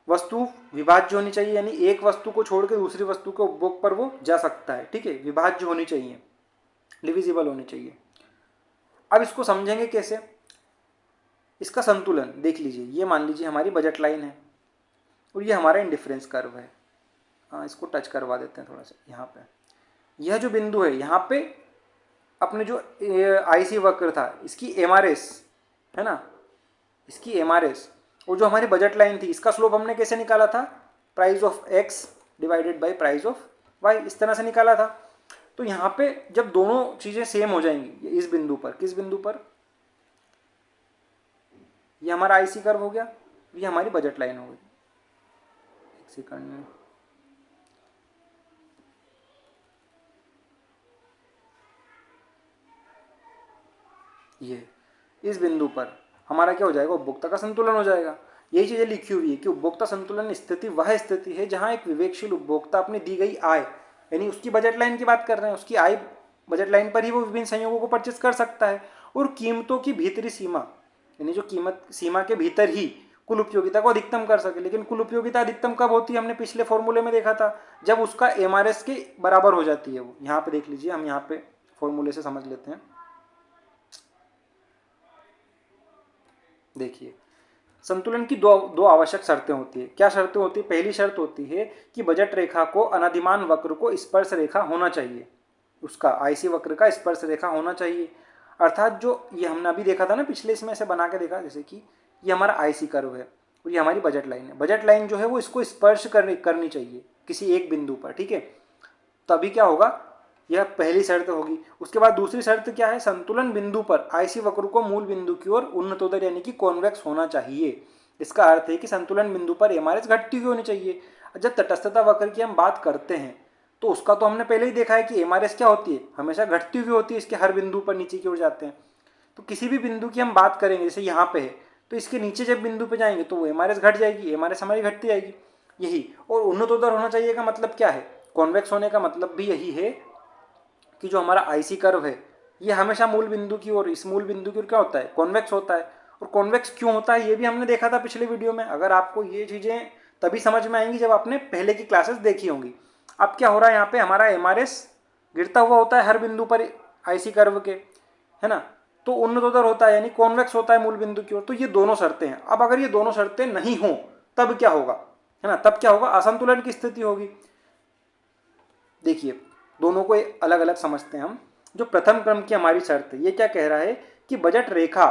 वस्तु विभाज्य होनी चाहिए, यानी एक वस्तु को छोड़कर दूसरी वस्तु के उपभोग पर वो जा सकता है। ठीक है, विभाज्य होनी चाहिए, डिविजिबल होनी चाहिए। अब इसको समझेंगे कैसे, इसका संतुलन देख लीजिए, ये मान लीजिए हमारी बजट लाइन है और ये हमारा इंडिफरेंस कर्व है। हाँ, इसको टच करवा देते हैं थोड़ा सा यहाँ पे। यह जो बिंदु है यहाँ पे अपने जो आईसी वक्र था, इसकी एमआरएस है ना, इसकी एमआरएस, और जो हमारी बजट लाइन थी इसका स्लोप हमने कैसे निकाला था, price of X divided by price of Y, इस तरह से निकाला था। तो यहाँ पे जब दोनों चीज़ें सेम हो जाएंगी, इस बिंदु पर, किस बिंदु पर, ये हमारा आईसी कर्व हो गया, ये हमारी बजट लाइन हो गई। एक सेकंड में, ये इस बिंदु पर हमारा क्या हो जाएगा, उपभोक्ता का संतुलन हो जाएगा। यही चीजें लिखी हुई है कि उपभोक्ता संतुलन स्थिति वह स्थिति है जहां एक विवेकशील उपभोक्ता अपनी दी गई आय, यानी उसकी बजट लाइन की बात कर रहे हैं, उसकी आय बजट लाइन पर ही वो विभिन्न संयोगों को परचेज कर सकता है, और कीमतों की भीतरी सीमा, यानी जो कीमत सीमा के भीतर ही कुल उपयोगिता को अधिकतम कर सके। लेकिन कुल उपयोगिता अधिकतम कब होती है, हमने पिछले फॉर्मूले में देखा था, जब उसका एमआरएस के बराबर हो जाती है वो। यहाँ पे देख लीजिए, हम यहाँ पे फॉर्मूले से समझ लेते हैं। देखिए, संतुलन की दो आवश्यक शर्तें होती है। क्या शर्तें होती है? पहली शर्त होती है कि बजट रेखा को अनादिमान वक्र को स्पर्श रेखा होना चाहिए, उसका आईसी वक्र का स्पर्श रेखा होना चाहिए। अर्थात जो ये हमने अभी देखा था ना, पिछले इसमें से बना के देखा, जैसे कि ये हमारा आईसी कर्व है और ये हमारी बजट लाइन है। बजट लाइन जो है वो इसको स्पर्श करनी चाहिए किसी एक बिंदु पर, ठीक है। तभी क्या होगा, यह पहली शर्त होगी। उसके बाद दूसरी शर्त क्या है, संतुलन बिंदु पर आईसी वक्र को मूल बिंदु की ओर उन्नतोदर यानी कि कॉन्वेक्स होना चाहिए। इसका अर्थ है कि संतुलन बिंदु पर एमआरएस घटती हुई होनी चाहिए। जब तटस्थता वक्र की हम बात करते हैं तो उसका तो हमने पहले ही देखा है कि एमआरएस क्या होती है, हमेशा घटती हुई होती है, इसके हर बिंदु पर नीचे की ओर जाते हैं। तो किसी भी बिंदु की हम बात करेंगे, जैसे यहाँ पे है, तो इसके नीचे जब बिंदु पे जाएंगे तो वो एमआरएस घट जाएगी, एमआरएस हमारी घटती जाएगी। यही, और उन्नतोदर होना चाहिए का मतलब क्या है, कॉन्वेक्स होने का मतलब भी यही है कि जो हमारा आईसी कर्व है ये हमेशा मूल बिंदु की ओर, इस मूल बिंदु की ओर क्या होता है, कॉन्वेक्स होता है। और कॉन्वेक्स क्यों होता है ये भी हमने देखा था पिछले वीडियो में। अगर आपको ये चीज़ें तभी समझ में आएंगी जब आपने पहले की क्लासेस देखी होंगी। अब क्या हो रहा है, यहाँ पे हमारा एमआरएस गिरता हुआ होता है हर बिंदु पर आईसी कर्व के, है ना। तो उन्नतोदर होता है यानी कॉन्वेक्स होता है मूल बिंदु की ओर। तो ये दोनों शर्तें हैं। अब अगर ये दोनों शर्तें नहीं हो तब क्या होगा, है ना, तब क्या होगा, असंतुलन की स्थिति होगी। देखिए, दोनों को अलग अलग समझते हैं हम। जो प्रथम क्रम की हमारी शर्त है, ये क्या कह रहा है कि बजट रेखा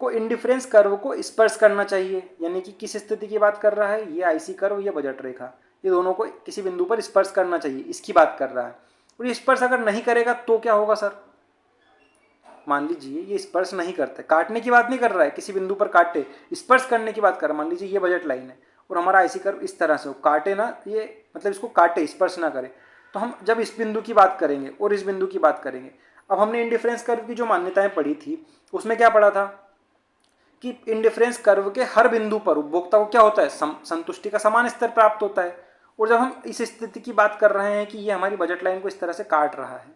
को इंडिफरेंस कर्व को स्पर्श करना चाहिए। यानी कि किस स्थिति की बात कर रहा है, ये आईसी कर्व, ये बजट रेखा, ये दोनों को किसी बिंदु पर स्पर्श करना चाहिए, इसकी बात कर रहा है। और ये स्पर्श अगर नहीं करेगा तो क्या होगा सर, मान लीजिए ये स्पर्श नहीं करते, काटने की बात नहीं कर रहा है, किसी बिंदु पर काटे, स्पर्श करने की बात कर रहा है। मान लीजिए ये बजट लाइन है और हमारा आईसी कर्व इस तरह से हो, काटे ना, ये मतलब इसको काटे, स्पर्श ना करे, तो हम जब इस बिंदु की बात करेंगे और इस बिंदु की बात करेंगे। अब हमने इंडिफरेंस कर्व की जो मान्यताएं पढ़ी थी उसमें क्या पढ़ा था कि इंडिफरेंस कर्व के हर बिंदु पर उपभोक्ता को क्या होता है, संतुष्टि का समान स्तर प्राप्त होता है। और जब हम इस स्थिति की बात कर रहे हैं कि ये हमारी बजट लाइन को इस तरह से काट रहा है,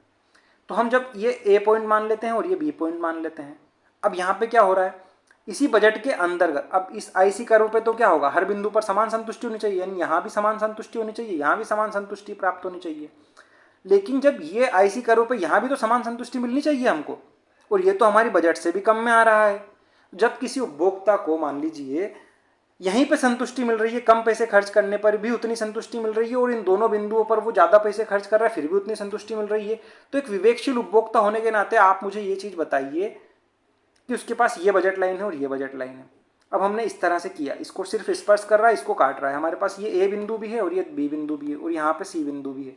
तो हम जब ये ए पॉइंट मान लेते हैं और ये बी पॉइंट मान लेते हैं। अब यहाँ पे क्या हो रहा है, इसी बजट के अंतर्गत अब इस आईसी कर्व पे तो क्या होगा, हर बिंदु पर समान संतुष्टि होनी चाहिए, यानी यहाँ भी समान संतुष्टि होनी चाहिए, यहाँ भी समान संतुष्टि प्राप्त होनी चाहिए। लेकिन जब ये आईसी कर्व पे यहाँ भी तो समान संतुष्टि मिलनी चाहिए हमको, और ये तो हमारी बजट से भी कम में आ रहा है। जब किसी उपभोक्ता को मान लीजिए यहीं पे संतुष्टि मिल रही है, कम पैसे खर्च करने पर भी उतनी संतुष्टि मिल रही है, और इन दोनों बिंदुओं पर वो ज़्यादा पैसे खर्च कर रहा है फिर भी उतनी संतुष्टि मिल रही है, तो एक विवेकशील उपभोक्ता होने के नाते आप मुझे ये चीज़ बताइए कि उसके पास ये बजट लाइन है और ये बजट लाइन है। अब हमने इस तरह से किया, इसको सिर्फ स्पर्श कर रहा है, इसको काट रहा है, हमारे पास ये ए बिंदु भी है और ये बी बिंदु भी है और यहाँ पे सी बिंदु भी है,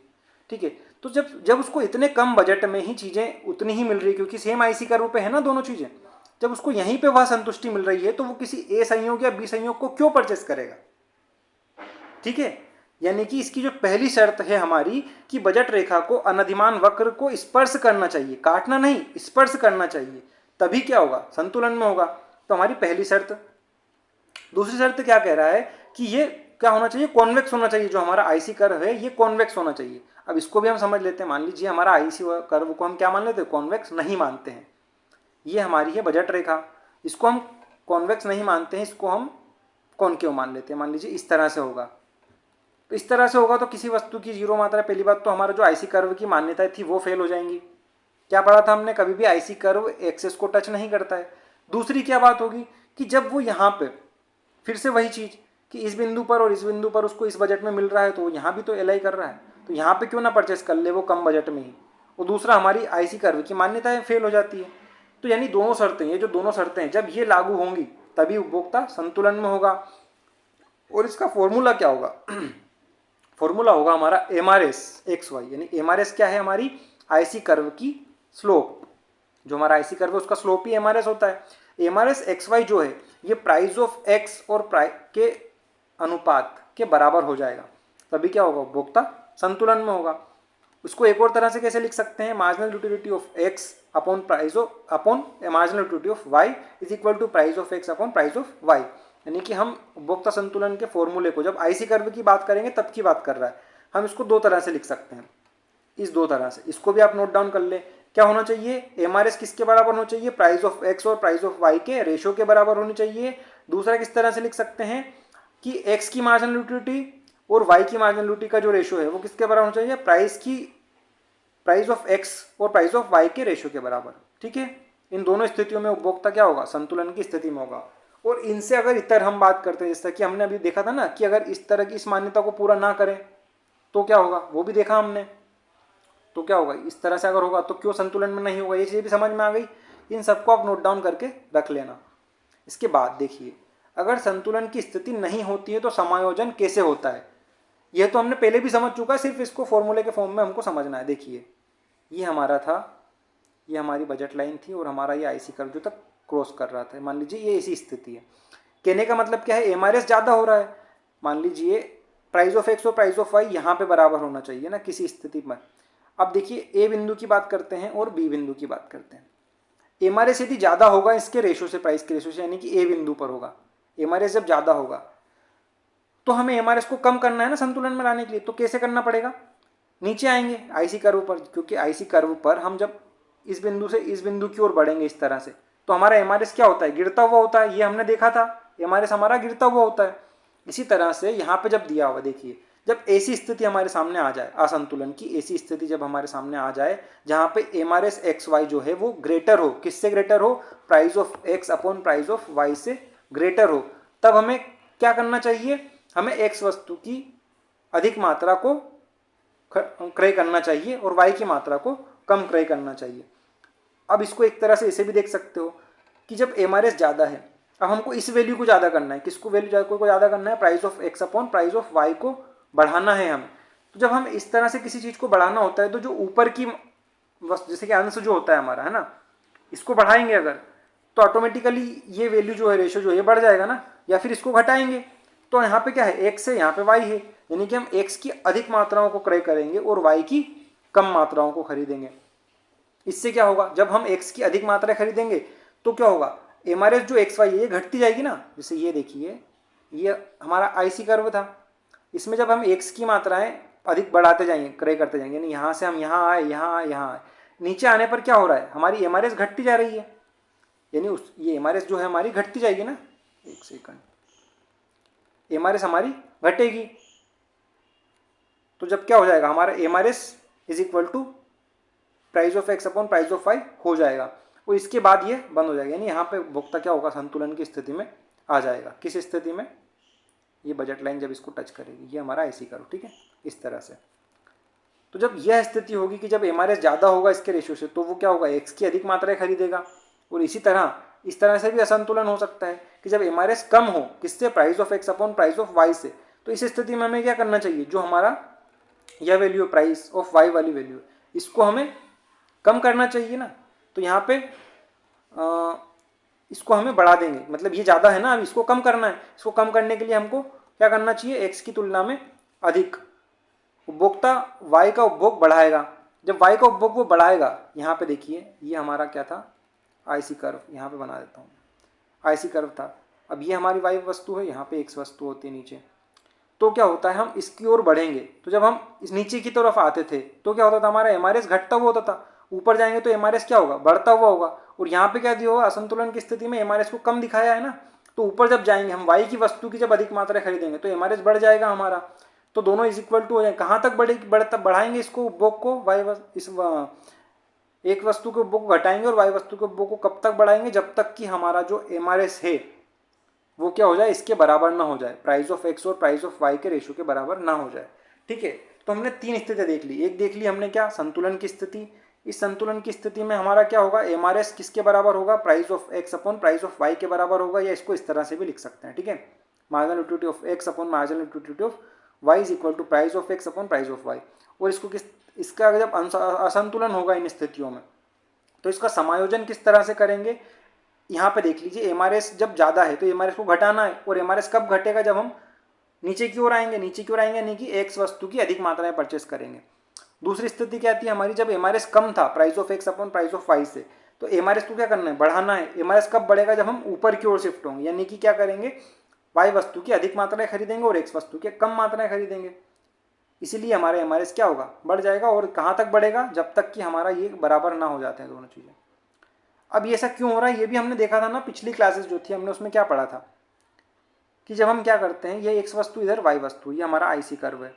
ठीक है। तो जब उसको इतने कम बजट में ही चीज़ें उतनी ही मिल रही है, क्योंकि सेम आईसी कर्व पे है ना दोनों चीज़ें, जब उसको यहीं पे वह संतुष्टि मिल रही है तो वो किसी ए संयोग या बी संयोग को क्यों परचेस करेगा, ठीक है। यानी कि इसकी जो पहली शर्त है हमारी कि बजट रेखा को अनधिमान वक्र को स्पर्श करना चाहिए, काटना नहीं, स्पर्श करना चाहिए, तभी क्या होगा, संतुलन में होगा। तो हमारी पहली शर्त। दूसरी शर्त क्या कह रहा है कि ये क्या होना चाहिए, कॉन्वेक्स होना चाहिए, जो हमारा आईसी कर्व है ये कॉन्वेक्स होना चाहिए। अब इसको भी हम समझ लेते हैं। मान लीजिए हमारा आईसी कर्व को हम क्या मान लेते हैं, कॉन्वेक्स नहीं मानते हैं। ये हमारी है बजट रेखा, इसको हम कॉन्वेक्स नहीं मानते हैं, इसको हम कॉनकेव मान लेते हैं। मान लीजिए इस तरह से होगा, तो इस तरह से होगा तो किसी वस्तु की जीरो मात्रा, पहली बात तो हमारा जो आईसी कर्व की मान्यताएं थी वो फेल हो जाएंगी। क्या पढ़ा था हमने, कभी भी आईसी कर्व एक्सेस को टच नहीं करता है। दूसरी क्या बात होगी कि जब वो यहाँ पे फिर से वही चीज़ कि इस बिंदु पर और इस बिंदु पर उसको इस बजट में मिल रहा है, तो यहाँ भी तो एलआई कर रहा है, तो यहाँ पे क्यों ना परचेस कर ले वो कम बजट में ही। और दूसरा हमारी आईसी कर्व की मान्यताएं फेल हो जाती है। तो यानी दोनों शर्तें, ये जो दोनों शर्तें हैं जब ये लागू होंगी तभी उपभोक्ता संतुलन में होगा। और इसका फॉर्मूला क्या होगा, फॉर्मूला होगा हमारा एमआरएस एक्स वाई, यानी एमआरएस क्या है, हमारी आईसी कर्व की स्लोप, जो हमारा आईसी कर्व है उसका स्लोप ही एमआरएस होता है। एमआरएस एक्स वाई जो है ये प्राइस ऑफ एक्स और के अनुपात के बराबर हो जाएगा, तभी क्या होगा, उपभोक्ता संतुलन में होगा। उसको एक और तरह से कैसे लिख सकते हैं, marginal utility of X upon price of upon marginal utility of Y is equal to price of X upon price of Y. यानी कि हम उपभोक्ता संतुलन के फॉर्मूले को जब आईसी कर्व की बात करेंगे तब की बात कर रहा है, हम इसको दो तरह से लिख सकते हैं, इस दो तरह से। इसको भी आप नोट डाउन कर ले, क्या होना चाहिए, एमआरएस किसके बराबर होना चाहिए, प्राइस ऑफ एक्स और प्राइस ऑफ वाई के रेशियो के बराबर होनी चाहिए। दूसरा किस तरह से लिख सकते हैं कि एक्स की मार्जिनल यूटिलिटी और वाई की मार्जिनल यूटिलिटी का जो रेशियो है वो किसके बराबर होना चाहिए, प्राइस ऑफ एक्स और प्राइस ऑफ वाई के रेशियो के बराबर। ठीक है, इन दोनों स्थितियों में उपभोक्ता क्या होगा, संतुलन की स्थिति में होगा। और इनसे अगर इतर हम बात करते हैं, जैसा कि हमने अभी देखा था ना कि अगर इस तरह की इस मान्यता को पूरा ना करें तो क्या होगा, वो भी देखा हमने, तो क्या होगा, इस तरह से अगर होगा तो क्यों संतुलन में नहीं होगा, ये चीज़ भी समझ में आ गई। इन सबको आप नोट डाउन करके रख लेना। इसके बाद देखिए, अगर संतुलन की स्थिति नहीं होती है तो समायोजन कैसे होता है, यह तो हमने पहले भी समझ चुका है, सिर्फ इसको फॉर्मूले के फॉर्म में हमको समझना है। देखिए ये हमारा था, ये हमारी बजट लाइन थी और हमारा ये आईसी कर्व जो तक क्रॉस कर रहा था, मान लीजिए ये ऐसी स्थिति है। कहने का मतलब क्या है, एमआरएस ज़्यादा हो रहा है, मान लीजिए प्राइस ऑफ एक्स और प्राइस ऑफ वाई यहाँ पे बराबर होना चाहिए ना किसी स्थिति में। अब देखिए ए बिंदु की बात करते हैं और बी बिंदु की बात करते हैं। एमआरएस यदि ज़्यादा होगा इसके रेशो से, प्राइस के रेशो से, यानी कि ए बिंदु पर होगा, एमआरएस जब ज़्यादा होगा तो हमें एमआरएस को कम करना है ना संतुलन में लाने के लिए, तो कैसे करना पड़ेगा, नीचे आएंगे आईसी कर्व पर, क्योंकि आईसी कर्व पर हम जब इस बिंदु से इस बिंदु की ओर बढ़ेंगे इस तरह से, तो हमारा एमआरएस क्या होता है, गिरता हुआ होता है, ये हमने देखा था, एमआरएस हमारा गिरता हुआ होता है। इसी तरह से यहाँ पे जब दिया हुआ, देखिए जब ऐसी स्थिति हमारे सामने आ जाए, असंतुलन की ऐसी स्थिति जब हमारे सामने आ जाए जहाँ पे एमआरएस एक्स वाई जो है वो ग्रेटर हो, किससे ग्रेटर हो, price of X upon price of Y से ग्रेटर हो, तब हमें क्या करना चाहिए, हमें एक्स वस्तु की अधिक मात्रा को क्रय करना चाहिए और वाई की मात्रा को कम क्रय करना चाहिए। अब इसको एक तरह से ऐसे भी देख सकते हो कि जब एमआरएस ज़्यादा है, अब हमको इस वैल्यू को ज़्यादा करना है, किसको वैल्यू को ज़्यादा करना है, price of X upon price of Y को बढ़ाना है हमें। तो जब हम इस तरह से किसी चीज़ को बढ़ाना होता है तो जो ऊपर की वस्तु, जैसे कि अंश जो होता है हमारा, है ना, इसको बढ़ाएंगे अगर, तो ऑटोमेटिकली ये वैल्यू जो है, रेशो जो है बढ़ जाएगा ना, या फिर इसको घटाएंगे, तो यहाँ पे क्या है, एक्स है, यहाँ पे वाई है, यानी कि हम एक्स की अधिक मात्राओं को क्रय करेंगे और वाई की कम मात्राओं को खरीदेंगे। इससे क्या होगा, जब हम एक्स की अधिक मात्राएं खरीदेंगे तो क्या होगा, एमआरएस जो एक्स वाई है ये घटती जाएगी ना। जैसे ये देखिए, ये हमारा आईसी कर्व था, इसमें जब हम एक्स की मात्राएं अधिक बढ़ाते जाएंगे, क्रय करते जाएंगे, यानी यहाँ से हम यहाँ आए, यहाँ आए, यहाँ आए, नीचे आने पर क्या हो रहा है, हमारी एमआरएस घटती जा रही है, यानी ये एमआरएस जो है हमारी घटती जाएगी ना, एक सेकंड, एमआरएस हमारी घटेगी। तो जब क्या हो जाएगा, हमारा MRS is equal to price of X upon price of Y हो जाएगा, और इसके बाद ये बंद हो जाएगा, यानी यहाँ पे उपभोक्ता क्या होगा, संतुलन की स्थिति में आ जाएगा। किस स्थिति में, ये बजट लाइन जब इसको टच करेगी, ये हमारा आईसी कर्व, ठीक है, इस तरह से। तो जब यह स्थिति होगी कि जब एमआरएस ज़्यादा होगा इसके रेशियो से, तो वो क्या होगा, एक्स की अधिक मात्राएं खरीदेगा। और इसी तरह इस तरह से भी असंतुलन हो सकता है कि जब एमआरएस कम हो, किससे, price of X upon price of Y से, तो इस स्थिति में हमें क्या करना चाहिए, जो हमारा यह वैल्यू प्राइस ऑफ वाई वाली वैल्यू, इसको हमें कम करना चाहिए ना। तो यहाँ पे इसको हमें बढ़ा देंगे, मतलब ये ज़्यादा है ना, अब इसको कम करना है। इसको कम करने के लिए हमको क्या करना चाहिए, एक्स की तुलना में अधिक, उपभोक्ता वाई का उपभोग बढ़ाएगा। जब वाई का उपभोग वो बढ़ाएगा, यहाँ पे देखिए ये हमारा क्या था, आईसी कर्व, यहाँ पे बना देता हूँ, आईसी कर्व था। अब ये हमारी वाई वस्तु है, यहाँ पे एक्स वस्तु होती है नीचे। तो क्या होता है, हम इसकी ओर बढ़ेंगे, तो जब हम इस नीचे की तरफ आते थे तो क्या होता था, हमारा एमआरएस घटता हुआ होता था। ऊपर जाएंगे तो एमआरएस क्या होगा, बढ़ता हुआ होगा। और यहाँ पे क्या दिया होगा, असंतुलन की स्थिति में एमआरएस को कम दिखाया है ना, तो ऊपर जब जाएंगे हम वाई की वस्तु की जब अधिक मात्रा खरीदेंगे तो एमआरएस बढ़ जाएगा हमारा। तो दोनों इज इक्वल टू हो जाए, कहाँ तक बढ़ाएंगे इसको, उपभोग को, एक वस्तु के उपभोग को घटाएंगे और वाई वस्तु के उपभोग को कब तक बढ़ाएंगे, जब तक कि हमारा जो एमआरएस है वो क्या हो जाए, इसके बराबर ना हो जाए, प्राइस ऑफ एक्स और प्राइस ऑफ वाई के रेशियो के बराबर ना हो जाए। ठीक है, तो हमने तीन स्थितियां देख ली। एक देख ली हमने क्या, संतुलन की स्थिति। इस संतुलन की स्थिति में हमारा क्या होगा, एमआरएस किसके बराबर होगा, price of X upon price of Y के बराबर होगा, या इसको इस तरह से भी लिख सकते हैं। ठीक है, marginal utility of X upon marginal utility of Y is equal to price of X upon price of Y. और इसको किस इसका जब असंतुलन होगा इन स्थितियों में तो इसका समायोजन किस तरह से करेंगे। यहाँ पे देख लीजिए एमआरएस जब ज़्यादा है तो एमआरएस को घटाना है, और एमआरएस कब घटेगा, जब हम नीचे की ओर आएंगे। नीचे की ओर आएंगे यानी कि एक्स वस्तु की अधिक मात्रा में परचेस करेंगे। दूसरी स्थिति क्या आती है हमारी, जब एमआरएस कम था price of X upon price of Y से, तो एमआरएस को क्या करना है, बढ़ाना है। एमआरएस कब बढ़ेगा, जब हम ऊपर की ओर शिफ्ट होंगे, यानी कि क्या करेंगे, वाई वस्तु की अधिक मात्राएं खरीदेंगे और एक्स वस्तु की कम मात्राएं खरीदेंगे। इसीलिए हमारा एमआरएस क्या होगा, बढ़ जाएगा। और कहाँ तक बढ़ेगा, जब तक कि हमारा ये बराबर ना हो जाते हैं दोनों चीज़ें। अब ये ऐसा क्यों हो रहा है, ये भी हमने देखा था ना, पिछली क्लासेस जो थी हमने उसमें क्या पढ़ा था कि जब हम क्या करते हैं, ये एक्स वस्तु इधर वाई वस्तु, ये हमारा आईसी कर्व है,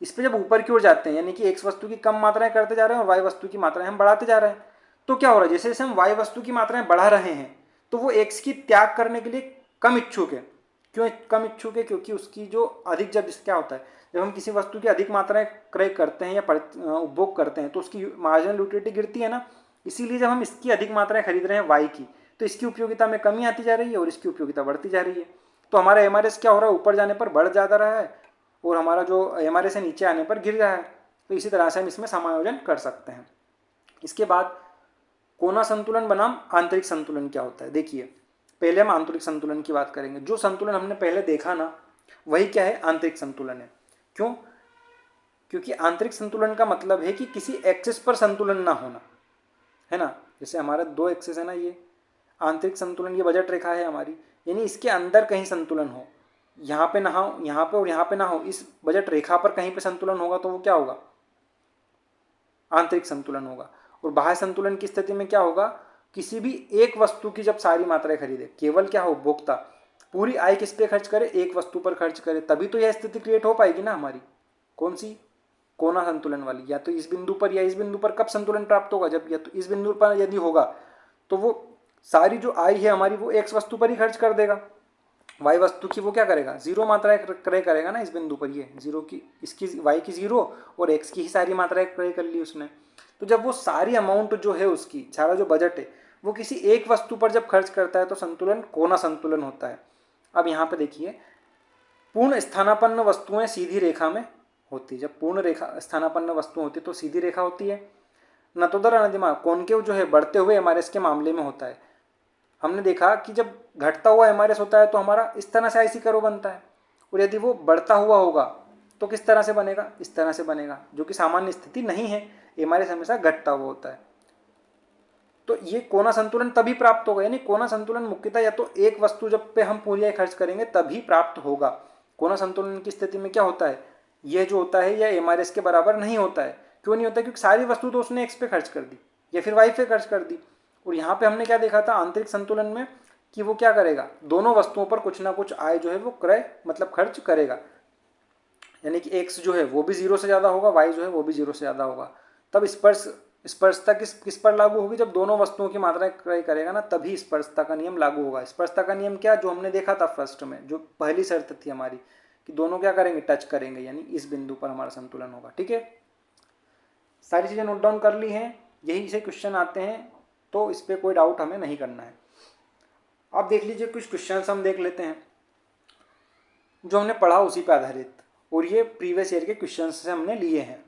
इस पर जब ऊपर की ओर जाते हैं यानी कि एक्स वस्तु की कम मात्राएं करते जा रहे हैं और वाई वस्तु की मात्राएं हम बढ़ाते जा रहे हैं, तो क्या हो रहा है, जैसे जैसे हम वाई वस्तु की मात्राएं बढ़ा रहे हैं तो वो एक्स की त्याग करने के लिए कम इच्छुक है। क्यों कम इच्छुक है, क्योंकि उसकी जो अधिक, जब क्या होता है, जब हम किसी वस्तु की अधिक मात्राएं क्रय करते हैं या उपभोग करते हैं तो उसकी मार्जिनल यूटिलिटी गिरती है ना। इसीलिए जब हम इसकी अधिक मात्राएं खरीद रहे हैं वाई की, तो इसकी उपयोगिता में कमी आती जा रही है और इसकी उपयोगिता बढ़ती जा रही है। तो हमारा एमआरएस क्या हो रहा है, ऊपर जाने पर बढ़ जाता रहा है और हमारा जो एमआरएस है नीचे आने पर गिर रहा है। तो इसी तरह से हम इसमें समायोजन कर सकते हैं। इसके बाद कोना संतुलन बनाम आंतरिक संतुलन क्या होता है। देखिए पहले हम आंतरिक संतुलन की बात करेंगे। जो संतुलन हमने पहले देखा ना, वही क्या है, आंतरिक संतुलन है। क्यों, क्योंकि आंतरिक संतुलन का मतलब है कि किसी एक्सिस पर संतुलन ना होना, है ना। जैसे हमारा दो एक्सिस है ना, ये आंतरिक संतुलन, ये बजट रेखा है हमारी, यानी इसके अंदर कहीं संतुलन हो, यहाँ पे ना हो, यहाँ पे और यहाँ पे ना हो, इस बजट रेखा पर कहीं पे संतुलन होगा तो वो क्या होगा, आंतरिक संतुलन होगा। और बाह्य संतुलन की स्थिति में क्या होगा, किसी भी एक वस्तु की जब सारी मात्राएं खरीदे, केवल क्या हो, उपभोक्ता पूरी आय किस पे खर्च करे, एक वस्तु पर खर्च करे, तभी तो यह स्थिति क्रिएट हो पाएगी ना हमारी। कौन सी, कोना संतुलन वाली। या तो इस बिंदु पर या इस बिंदु पर कब संतुलन प्राप्त होगा, जब या तो इस बिंदु पर यदि होगा तो वो सारी जो आय है हमारी वो एक्स वस्तु पर ही खर्च कर देगा, वाई वस्तु की वो क्या करेगा, जीरो मात्राएं क्रय करेगा ना इस बिंदु पर। ये जीरो की, इसकी वाई की जीरो और एक्स की ही सारी मात्राएं क्रय कर ली उसने। तो जब वो सारी अमाउंट जो है उसकी, सारा जो बजट है वो किसी एक वस्तु पर जब खर्च करता है तो संतुलन कोना संतुलन होता है। अब यहाँ पे देखिए, पूर्ण स्थानापन्न वस्तुएं सीधी रेखा में होती है। जब पूर्ण रेखा स्थानापन्न वस्तु होती है तो सीधी रेखा होती है। नतोदर अनधिमा कॉनकेव जो है बढ़ते हुए एमआरएस के मामले में होता है। हमने देखा कि जब घटता हुआ एमआरएस होता है तो हमारा इस तरह से आईसी कर्व बनता है, और यदि वो बढ़ता हुआ होगा तो किस तरह से बनेगा, इस तरह से बनेगा, जो कि सामान्य स्थिति नहीं है। एमआरएस हमेशा घटता हुआ होता है। तो ये कोना संतुलन तभी प्राप्त होगा, यानी कोना संतुलन मुख्यतः या तो एक वस्तु जब पे हम पूरी आय खर्च करेंगे तभी प्राप्त होगा। कोना संतुलन की स्थिति में क्या होता है, यह जो होता है यह एमआरएस के बराबर नहीं होता है। क्यों नहीं होता, क्योंकि सारी वस्तु तो उसने एक्स पे खर्च कर दी या फिर वाई पे खर्च कर दी। और यहाँ पे हमने क्या देखा था आंतरिक संतुलन में, कि वो क्या करेगा, दोनों वस्तुओं पर कुछ ना कुछ आय जो है वो क्रय मतलब खर्च करेगा। यानी कि एक्स जो है वो भी जीरो से ज़्यादा होगा, वाई जो है वो भी जीरो से ज़्यादा होगा। तब स्पर्शता किस पर लागू होगी, जब दोनों वस्तुओं की मात्राएं क्रय करेगा ना, तभी स्पर्शता का नियम लागू होगा। स्पर्शता का नियम क्या, जो हमने देखा था फर्स्ट में, जो पहली शर्त थी हमारी, कि दोनों क्या करेंगे, टच करेंगे, यानी इस बिंदु पर हमारा संतुलन होगा। ठीक है, सारी चीज़ें नोट डाउन कर ली हैं, यही से क्वेश्चन आते हैं, तो इस पर कोई डाउट हमें नहीं करना है। अब देख लीजिए कुछ क्वेश्चन हम देख लेते हैं जो हमने पढ़ा उसी पे आधारित, और ये प्रीवियस ईयर के क्वेश्चन से हमने लिए हैं।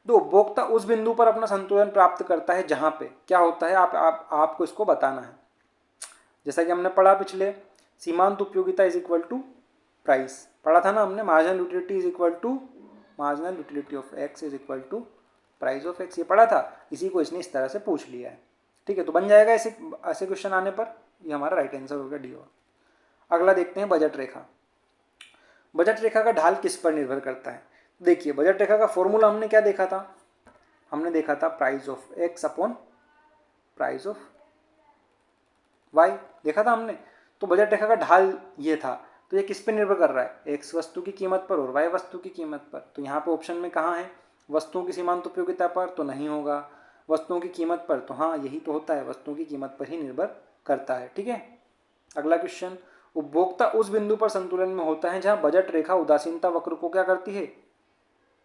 तो उपभोक्ता उस बिंदु पर अपना संतुलन प्राप्त करता है जहाँ पे क्या होता है, आपको इसको बताना है। जैसा कि हमने पढ़ा पिछले, सीमांत उपयोगिता इज इक्वल टू प्राइस पढ़ा था ना हमने, marginal utility is equal to marginal utility of X is equal to price of X, ये पढ़ा था। इसी को इसने इस तरह से पूछ लिया है। ठीक है, तो बन जाएगा ऐसे क्वेश्चन आने पर, ये हमारा राइट आंसर हो गया डी। अगला देखते हैं बजट रेखा। बजट रेखा का ढाल किस पर निर्भर करता है। देखिए बजट रेखा का फॉर्मूला हमने क्या देखा था, हमने देखा था price of X upon price of Y, देखा था हमने। तो बजट रेखा का ढाल ये था, तो ये किस पे निर्भर कर रहा है, एक्स वस्तु की कीमत पर और वाई वस्तु की कीमत पर। तो यहाँ पे ऑप्शन में कहाँ है, वस्तुओं की सीमांत उपयोगिता पर, तो नहीं होगा। वस्तुओं की कीमत पर, तो हाँ यही तो होता है, वस्तुओं की कीमत पर ही निर्भर करता है। ठीक है, अगला क्वेश्चन, उपभोक्ता उस बिंदु पर संतुलन में होता है जहाँ बजट रेखा उदासीनता वक्र को क्या करती है,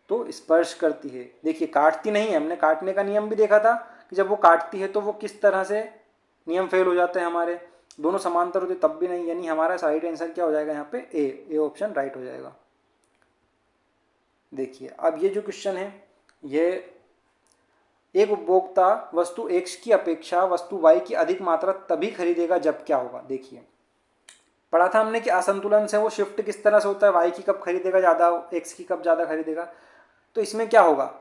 तो स्पर्श करती है। देखिए काटती नहीं है, हमने काटने का नियम भी देखा था कि जब वो काटती है तो वो किस तरह से नियम फेल हो जाते हैं हमारे, दोनों समांतर होते तब भी नहीं, यानी हमारा राइट आंसर क्या हो जाएगा यहाँ पे, ए ऑप्शन राइट हो जाएगा। देखिए अब ये जो क्वेश्चन है ये एक उपभोक्ता वस्तु X की अपेक्षा वस्तु Y की अधिक मात्रा तभी खरीदेगा जब क्या होगा। देखिए पढ़ा था हमने कि असंतुलन से वो शिफ्ट किस तरह से होता है, Y की कब खरीदेगा ज़्यादा, X की कब ज़्यादा खरीदेगा। तो इसमें क्या होगा,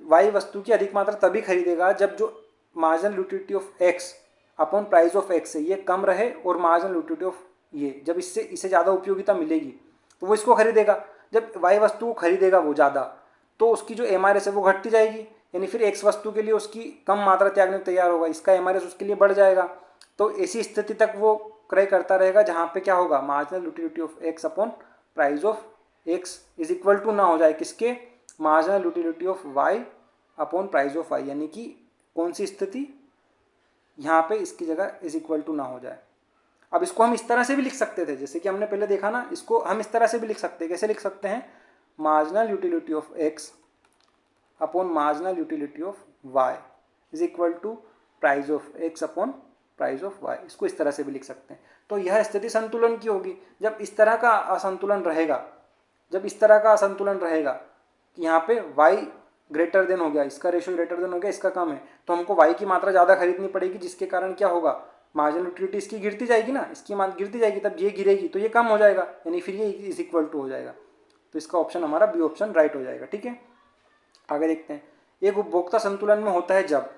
Y वस्तु की अधिक मात्रा तभी खरीदेगा जब जो marginal utility of X upon price of X है ये कम रहे, और मार्जिनल यूटिलिटी ऑफ ये जब इससे ज़्यादा उपयोगिता मिलेगी तो वो इसको खरीदेगा। जब Y वस्तु को खरीदेगा वो ज़्यादा तो उसकी जो MRS है वो घटती जाएगी, यानी फिर X वस्तु के लिए उसकी कम मात्रा त्यागने को तैयार होगा, इसका MRS उसके लिए बढ़ जाएगा। तो ऐसी स्थिति तक वो क्रय करता रहेगा जहाँ पे क्या होगा, marginal utility of X upon price of X is equal to ना हो जाए किसके, marginal utility of Y upon price of Y, यानी कि कौन सी स्थिति, यहाँ पे इसकी जगह इज इक्वल टू ना हो जाए। अब इसको हम इस तरह से भी लिख सकते थे, जैसे कि हमने पहले देखा ना, इसको हम इस तरह से भी लिख सकते हैं। कैसे लिख सकते हैं, marginal utility of X upon marginal utility of Y is equal to price of X upon price of Y। इसको इस तरह से भी लिख सकते हैं। तो यह स्थिति संतुलन की होगी जब इस तरह का असंतुलन रहेगा, जब इस तरह का असंतुलन रहेगा कि यहाँ पे Y ग्रेटर देन हो गया, इसका रेशियो ग्रेटर देन हो गया, इसका कम है, तो हमको Y की मात्रा ज़्यादा खरीदनी पड़ेगी, जिसके कारण क्या होगा, मार्जिनल यूटिलिटी इसकी गिरती जाएगी ना, इसकी मात्रा गिरती जाएगी, तब ये गिरेगी तो ये कम हो जाएगा, यानी फिर ये इज इक्वल टू हो जाएगा। तो इसका ऑप्शन हमारा बी ऑप्शन राइट हो जाएगा। ठीक है, आगे देखते हैं। एक उपभोक्ता संतुलन में होता है जब,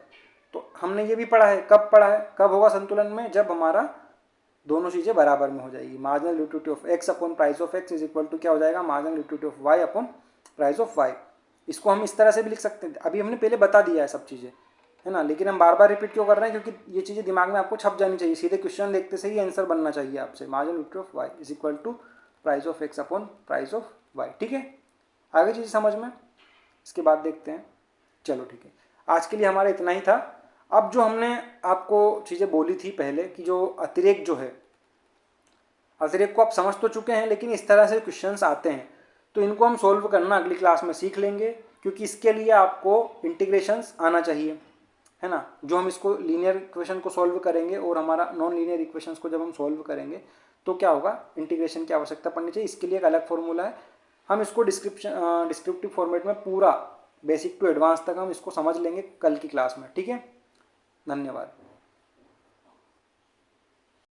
तो हमने ये भी पढ़ा है, कब पढ़ा है, कब होगा संतुलन में, जब हमारा दोनों चीज़ें बराबर में हो जाएगी। Marginal utility of X upon price of X is equal to क्या हो जाएगा, marginal utility of Y upon price of Y। इसको हम इस तरह से भी लिख सकते हैं, अभी हमने पहले बता दिया है सब चीज़ें, है ना, लेकिन हम बार बार रिपीट क्यों कर रहे हैं, क्योंकि ये चीज़ें दिमाग में आपको छप जानी चाहिए, सीधे क्वेश्चन देखते से ही आंसर बनना चाहिए आपसे। Marginal utility of Y is equal to price of X upon price of Y। ठीक है, आगे चीज़ समझ में, इसके बाद देखते हैं। चलो ठीक है, आज के लिए हमारा इतना ही था। अब जो हमने आपको चीज़ें बोली थी पहले कि जो अतिरेक जो है, अतिरेक को आप समझ तो चुके हैं, लेकिन इस तरह से क्वेश्चंस आते हैं तो इनको हम सोल्व करना अगली क्लास में सीख लेंगे, क्योंकि इसके लिए आपको इंटीग्रेशंस आना चाहिए, है ना। जो हम इसको लीनियर इक्वेशन को सॉल्व करेंगे और हमारा नॉन लीनियर इक्वेशंस को जब हम सॉल्व करेंगे तो क्या होगा, इंटीग्रेशन की आवश्यकता पड़नी चाहिए। इसके लिए एक अलग फॉर्मूला है, हम इसको डिस्क्रिप्टिव फॉर्मेट में पूरा बेसिक टू एडवांस तक हम इसको समझ लेंगे कल की क्लास में। ठीक है, धन्यवाद।